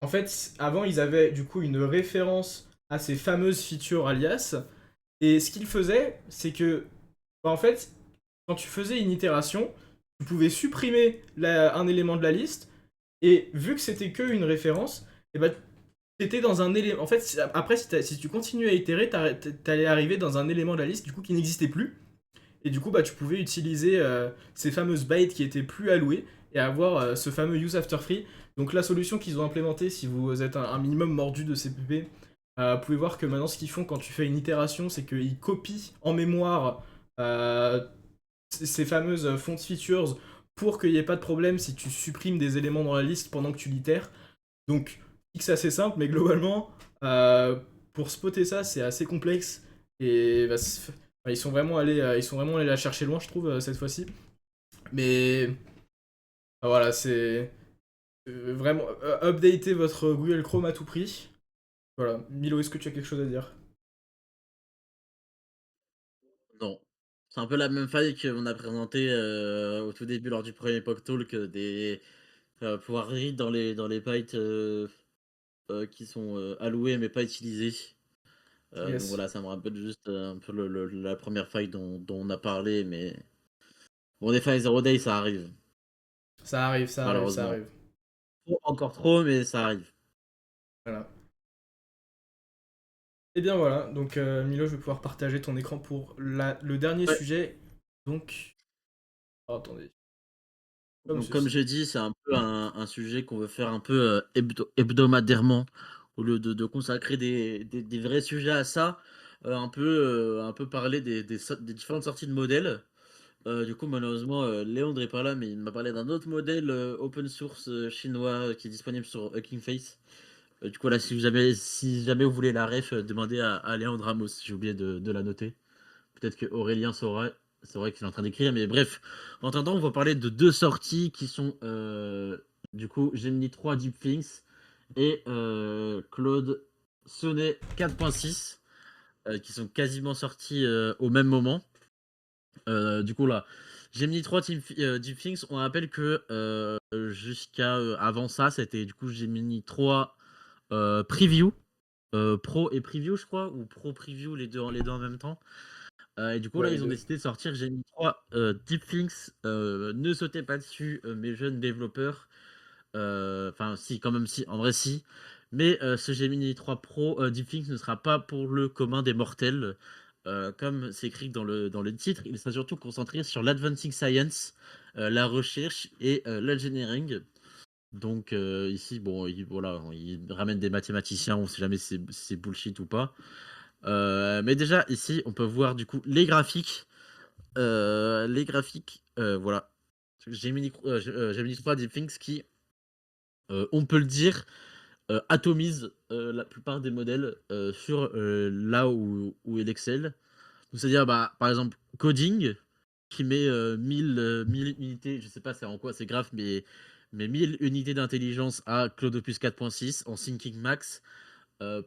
en fait, avant, ils avaient du coup une référence à ces fameuses features alias. Et ce qu'ils faisaient, c'est que, en fait, quand tu faisais une itération, tu pouvais supprimer un élément de la liste, et vu que c'était que une référence, et ben, t'étais dans un élément. En fait, après, si tu continues à itérer, t'allais arriver dans un élément de la liste du coup qui n'existait plus. Et du coup, bah, tu pouvais utiliser ces fameuses bytes qui étaient plus allouées et avoir ce fameux use after free. Donc la solution qu'ils ont implémentée, si vous êtes un minimum mordu de CPP, vous pouvez voir que maintenant ce qu'ils font quand tu fais une itération, c'est qu'ils copient en mémoire ces fameuses font features pour qu'il n'y ait pas de problème si tu supprimes des éléments dans la liste pendant que tu l'itères. Donc, c'est assez simple, mais globalement, pour spotter ça, c'est assez complexe. Et bah, ils sont vraiment allés la chercher loin, je trouve, cette fois-ci. Mais voilà, c'est vraiment updater votre Google Chrome à tout prix. Voilà. Milo, est-ce que tu as quelque chose à dire?
Non. C'est un peu la même faille qu'on a présentée, au tout début lors du premier POC Talk, des pouvoir read dans les bytes, qui sont, alloués mais pas utilisés. Donc
Yes.
voilà, ça me rappelle juste, un peu la première faille dont on a parlé, mais bon, des failles zero day, ça arrive,
Ça arrive, ça arrive, ça
malheureusement.
arrive.
Encore trop, mais ça arrive.
Voilà. Et bien voilà, donc Milo, je vais pouvoir partager ton écran pour le dernier
Ouais,
sujet. Donc, oh, attendez, comme
donc comme
ceci.
j'ai dit, c'est un peu un sujet qu'on veut faire un peu, hebdomadairement au lieu de consacrer des vrais sujets à ça, un peu parler des différentes sorties de modèles. Du coup, malheureusement, Léandre est pas là, mais il m'a parlé d'un autre modèle, open source, chinois, qui est disponible sur Hugging Face. Du coup, là, si jamais vous voulez la ref, demandez à Léandre Ramos. J'ai oublié de la noter. Peut-être que Aurélien saura. C'est vrai qu'il est en train d'écrire, mais bref. En attendant, on va parler de deux sorties qui sont, du coup, Gemini 3 Deepthings et Claude Sonnet 4.6, qui sont quasiment sortis au même moment. Du coup, là, Gemini 3 Deepthings, on rappelle que jusqu'à avant ça, c'était du coup Gemini 3 Preview, Pro et Preview, je crois, ou Pro Preview, les deux en même temps. Et du coup,
Ouais,
là,
les
ils ont
deux.
décidé de sortir Gemini 3 Deepthings. Ne sautez pas dessus, mes jeunes développeurs. Enfin, si, quand même, si, en vrai, si. Mais ce Gemini 3 Pro Deepthings ne sera pas pour le commun des mortels. Comme c'est écrit dans le titre, il sera surtout concentré sur l'advancing science, la recherche et l'engineering. Donc ici, bon, voilà, il ramène des mathématiciens, on sait jamais si c'est bullshit ou pas. Mais déjà, ici, on peut voir du coup les graphiques. Voilà. Gemini 3 Deepthings qui, on peut le dire, atomise la plupart des modèles sur là où il excelle. Donc, c'est-à-dire, bah, par exemple, coding, qui met 1000 unités, je sais pas c'est en quoi c'est grave, mais 1000 unités d'intelligence à Claude Opus 4.6 en Thinking Max.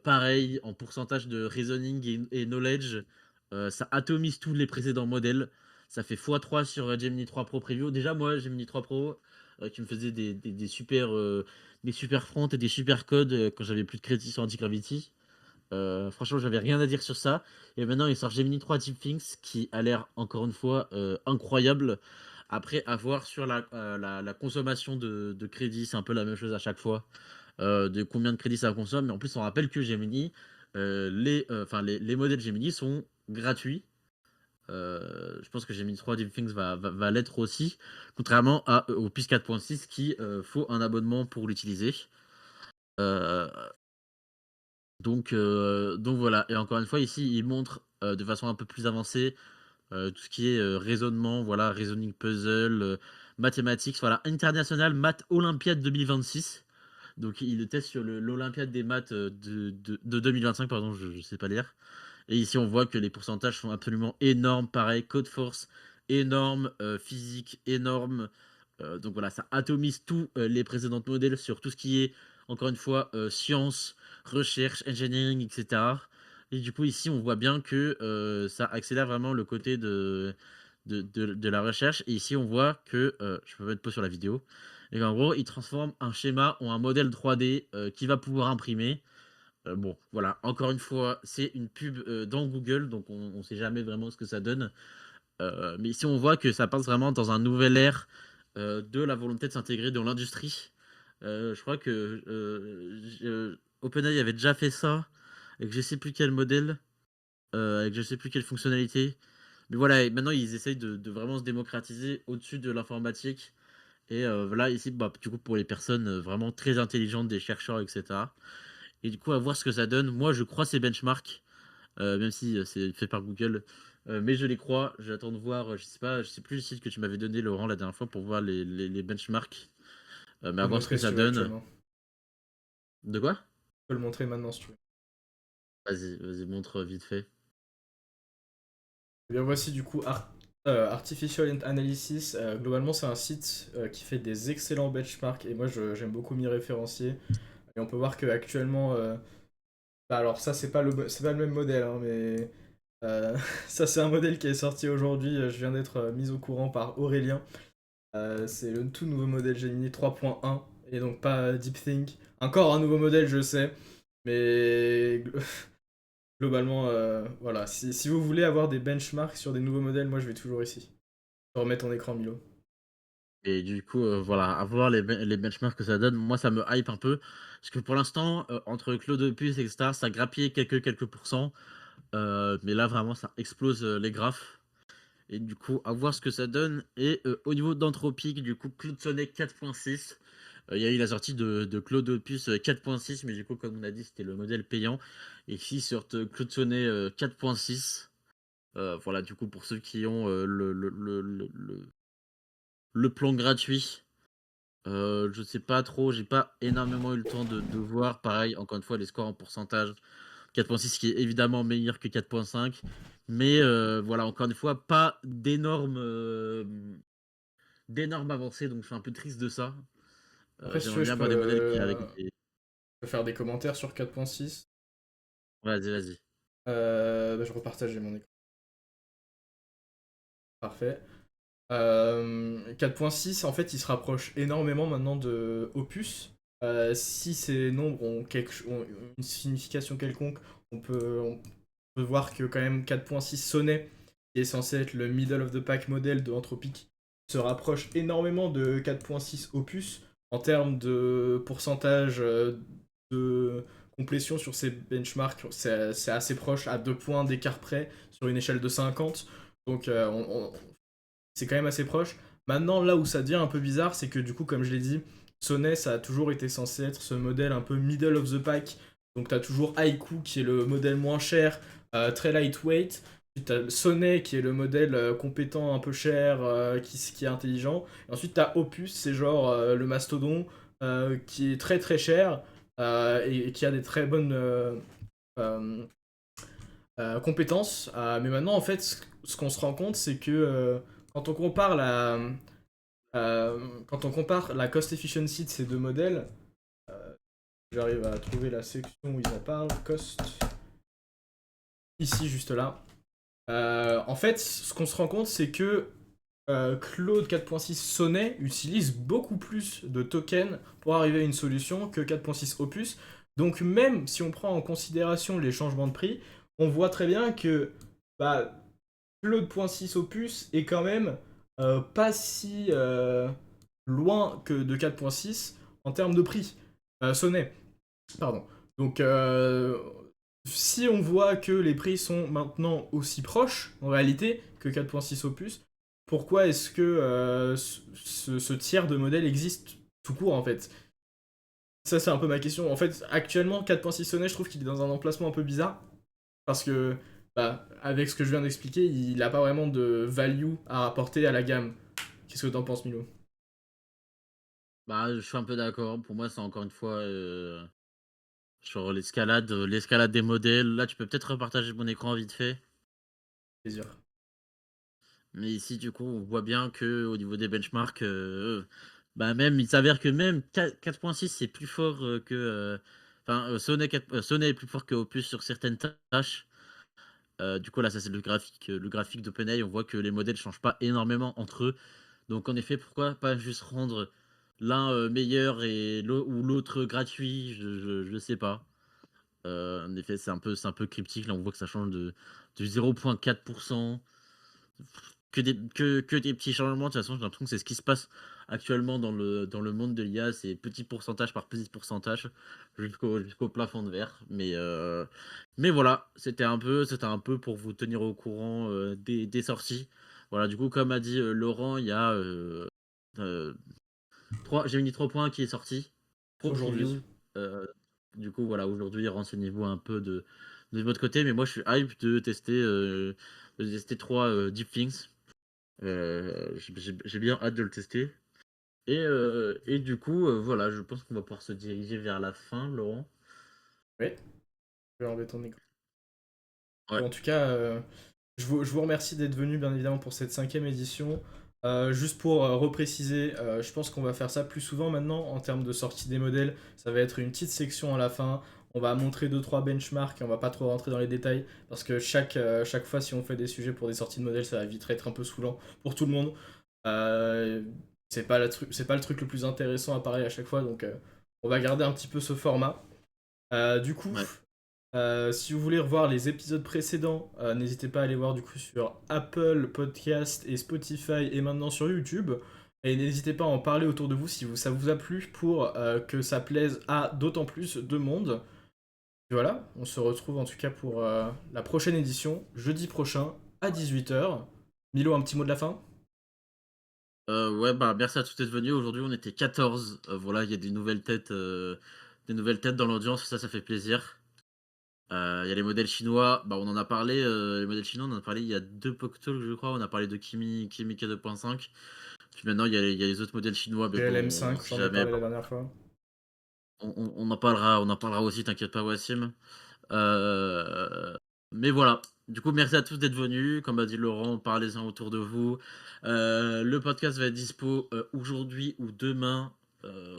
Pareil, en pourcentage de reasoning et knowledge, ça atomise tous les précédents modèles. Ça fait x3 sur Gemini 3 Pro Preview. Déjà, moi, Gemini 3 Pro, qui me faisait des super fronts et des super codes quand j'avais plus de crédits sur Anti-Gravity. Franchement, j'avais rien à dire sur ça. Et maintenant, il sort Gemini 3 Deepthings qui a l'air, encore une fois, incroyable. Après, à voir sur la consommation de crédit, c'est un peu la même chose à chaque fois. De combien de crédits ça consomme. Mais en plus, on rappelle que Gemini, les modèles Gemini sont gratuits. Je pense que Gemini 3 Deepthings va l'être aussi, contrairement au PIS 4.6 qui faut un abonnement pour l'utiliser. Euh, donc voilà, et encore une fois, ici, il montre de façon un peu plus avancée tout ce qui est raisonnement, voilà, reasoning puzzle, mathématiques, voilà, International Math Olympiade 2026. Donc il le teste sur l'Olympiade des maths de 2025, pardon, je ne sais pas lire. Et ici, on voit que les pourcentages sont absolument énormes. Pareil, code force énorme, physique énorme. Donc voilà, ça atomise tous les précédents modèles sur tout ce qui est, encore une fois, science, recherche, engineering, etc. Et du coup, ici, on voit bien que ça accélère vraiment le côté de la recherche. Et ici, on voit que, je peux mettre pause sur la vidéo, et qu'en gros, il transforme un schéma en un modèle 3D qui va pouvoir imprimer. Bon, voilà, encore une fois, c'est une pub dans Google, donc on ne sait jamais vraiment ce que ça donne. Mais ici, on voit que ça passe vraiment dans un nouvel ère de la volonté de s'intégrer dans l'industrie. Je crois que OpenAI avait déjà fait ça, avec je sais plus quel modèle, avec je sais plus quelle fonctionnalité. Mais voilà, et maintenant, ils essayent de vraiment se démocratiser au-dessus de l'informatique. Et voilà, ici, bah, du coup, pour les personnes vraiment très intelligentes, des chercheurs, etc. Et du coup, à voir ce que ça donne. Moi, je crois ces benchmarks, même si c'est fait par Google. Mais je les crois. J'attends de voir. Je sais plus le site que tu m'avais donné, Laurent, la dernière fois pour voir les benchmarks.
Je
Mais
peux
à
le
voir ce que
montrer si
ça
tu veux
donne.
actuellement.
De quoi?
Je peux le montrer maintenant si tu veux.
Vas-y, vas-y, montre vite fait.
Eh bien voici du coup Artificial Analysis. Globalement, c'est un site qui fait des excellents benchmarks et moi j'aime beaucoup m'y référencier. Et on peut voir que actuellement, bah alors ça c'est pas le même modèle, hein, mais Ça, c'est un modèle qui est sorti aujourd'hui. Je viens d'être mis au courant par Aurélien. C'est le tout nouveau modèle Gemini 3.1 et donc pas DeepThink. Encore un nouveau modèle, je sais, mais globalement, voilà. Si vous voulez avoir des benchmarks sur des nouveaux modèles, moi je vais toujours ici. Je vais remettre ton écran, Milo.
Et du coup, voilà, à voir les benchmarks que ça donne. Moi, ça me hype un peu. Parce que pour l'instant, entre Claude Opus, etc., ça grappille quelques pourcents. Mais là, vraiment, ça explose les graphes. Et du coup, à voir ce que ça donne. Et au niveau d'Anthropic, du coup, Claude Sonnet 4.6. Il y a eu la sortie de Claude Opus 4.6, mais du coup, comme on a dit, c'était le modèle payant. Et ici, sur Claude Sonnet 4.6. Voilà, du coup, pour ceux qui ont le plan gratuit. Je sais pas trop, j'ai pas énormément eu le temps de voir. Pareil, encore une fois, les scores en pourcentage. 4.6 qui est évidemment meilleur que 4.5. Mais voilà, encore une fois, pas d'énormes avancées, donc je suis un peu triste de ça.
Après, si tu
J'aimerais
veux,
bien avoir des modèles qui avec des.
je peux faire des commentaires sur 4.6.
Vas-y, vas-y.
Je repartage mon écran. Parfait. 4.6, en fait, il se rapproche énormément maintenant de Opus. Si ces nombres ont une signification quelconque, on peut voir que quand même 4.6 Sonnet, qui est censé être le middle of the pack modèle de Anthropic, se rapproche énormément de 4.6 Opus en termes de pourcentage de complétion sur ces benchmarks. C'est assez proche, à 2 points d'écart près, sur une échelle de 50. Donc c'est quand même assez proche. Maintenant, là où ça devient un peu bizarre, c'est que du coup, comme je l'ai dit, Sonnet, ça a toujours été censé être ce modèle un peu middle of the pack. Donc, tu as toujours Haiku qui est le modèle moins cher, très lightweight. Puis tu as Sonnet qui est le modèle compétent, un peu cher, qui est intelligent. Et ensuite, tu as Opus, c'est genre le mastodon, qui est très très cher et qui a des très bonnes euh, compétences. Mais maintenant, en fait, ce qu'on se rend compte, c'est que quand on compare quand on compare la cost efficiency de ces deux modèles, j'arrive à trouver la section où ils en parlent, cost, ici juste là. En fait, ce qu'on se rend compte, c'est que Claude 4.6 Sonnet utilise beaucoup plus de tokens pour arriver à une solution que 4.6 Opus. Donc même si on prend en considération les changements de prix, on voit très bien que bah, Claude.6 Opus est quand même pas si loin que de 4.6 en termes de prix. Sonnet, pardon. Donc si on voit que les prix sont maintenant aussi proches en réalité que 4.6 Opus, pourquoi est-ce que ce tiers de modèle existe tout court en fait? Ça c'est un peu ma question. En fait, actuellement 4.6 Sonnet, je trouve qu'il est dans un emplacement un peu bizarre parce que bah, avec ce que je viens d'expliquer, il n'a pas vraiment de value à apporter à la gamme. Qu'est-ce que t'en penses, Milo?
Bah, je suis un peu d'accord. Pour moi, c'est encore une fois sur l'escalade des modèles. Là, tu peux peut-être repartager mon écran vite fait.
Plaisir.
Mais ici, du coup, on voit bien que au niveau des benchmarks, bah même, il s'avère que même 4.6 c'est plus fort que. Enfin, Sonnet est plus fort que Opus sur certaines tâches. Du coup, là, ça c'est le graphique d'OpenAI. On voit que les modèles changent pas énormément entre eux. Donc, en effet, pourquoi pas juste rendre l'un meilleur ou l'autre gratuit? Je sais pas. En effet, c'est un peu cryptique. Là, on voit que ça change de 0,4%. Que des petits changements. De toute façon, j'ai l'impression que c'est ce qui se passe actuellement dans le monde de l'IA. C'est petit pourcentage par petit pourcentage jusqu'au plafond de verre. Mais voilà, c'était un peu pour vous tenir au courant des sorties. Voilà, du coup, comme a dit Laurent, il y a euh, Gemini 3 points qui est sorti. Pro
Aujourd'hui.
preview. euh, du coup, voilà, aujourd'hui, renseignez-vous un peu de votre côté. Mais moi, je suis hype de tester 3 Deep Things. J'ai bien hâte de le tester. Et du coup, voilà, je pense qu'on va pouvoir se diriger vers la fin, Laurent.
Oui, je vais enlever ton écran.
Ouais.
Bon, en tout cas, je vous remercie d'être venu, bien évidemment, pour cette 5e édition. Juste pour repréciser, je pense qu'on va faire ça plus souvent maintenant en termes de sortie des modèles. Ça va être une petite section à la fin. On va montrer deux trois benchmarks et on va pas trop rentrer dans les détails parce que chaque fois si on fait des sujets pour des sorties de modèles, ça va vite être un peu saoulant pour tout le monde. Euh, c'est pas le truc le plus intéressant à parler à chaque fois, donc on va garder un petit peu ce format. Du coup,
Ouais.
si vous voulez revoir les épisodes précédents, n'hésitez pas à aller voir du coup sur Apple Podcast et Spotify et maintenant sur YouTube. Et n'hésitez pas à en parler autour de vous si ça vous a plu pour que ça plaise à d'autant plus de monde. Et voilà, on se retrouve en tout cas pour la prochaine édition, jeudi prochain à 18h. Milo, un petit mot de la fin?
Ouais, bah, merci à tous d'être venus. Aujourd'hui, on était 14. Voilà, il y a des nouvelles têtes dans l'audience, ça fait plaisir. Il y a les modèles chinois, bah, on en a parlé, les modèles chinois, on en a parlé il y a 2 Poke Talk, je crois. On a parlé de Kimi K2.5. Puis maintenant, il y a les autres modèles chinois, mais
Et
bon,
LM5,
si
j'en ai
jamais,
parlé la dernière fois.
on en parlera aussi, t'inquiète pas, Wassim. Heu, mais voilà, du coup, merci à tous d'être venus. Comme a dit Laurent, parlez-en autour de vous. Le podcast va être dispo, aujourd'hui ou demain,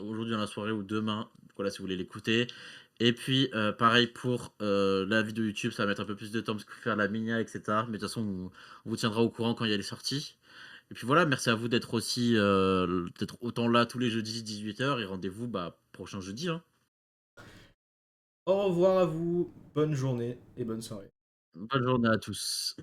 aujourd'hui dans la soirée ou demain, voilà, si vous voulez l'écouter. Et puis, pareil pour, la vidéo YouTube, ça va mettre un peu plus de temps parce qu'il faut faire la miniat et cetera. Mais de toute façon, on vous tiendra au courant quand il y a les sorties. Et puis voilà, merci à vous d'être aussi, d'être autant là tous les jeudis 18h et rendez-vous, bah, prochain jeudi, hein.
Au revoir à vous, bonne journée et bonne soirée.
Bonne journée à tous.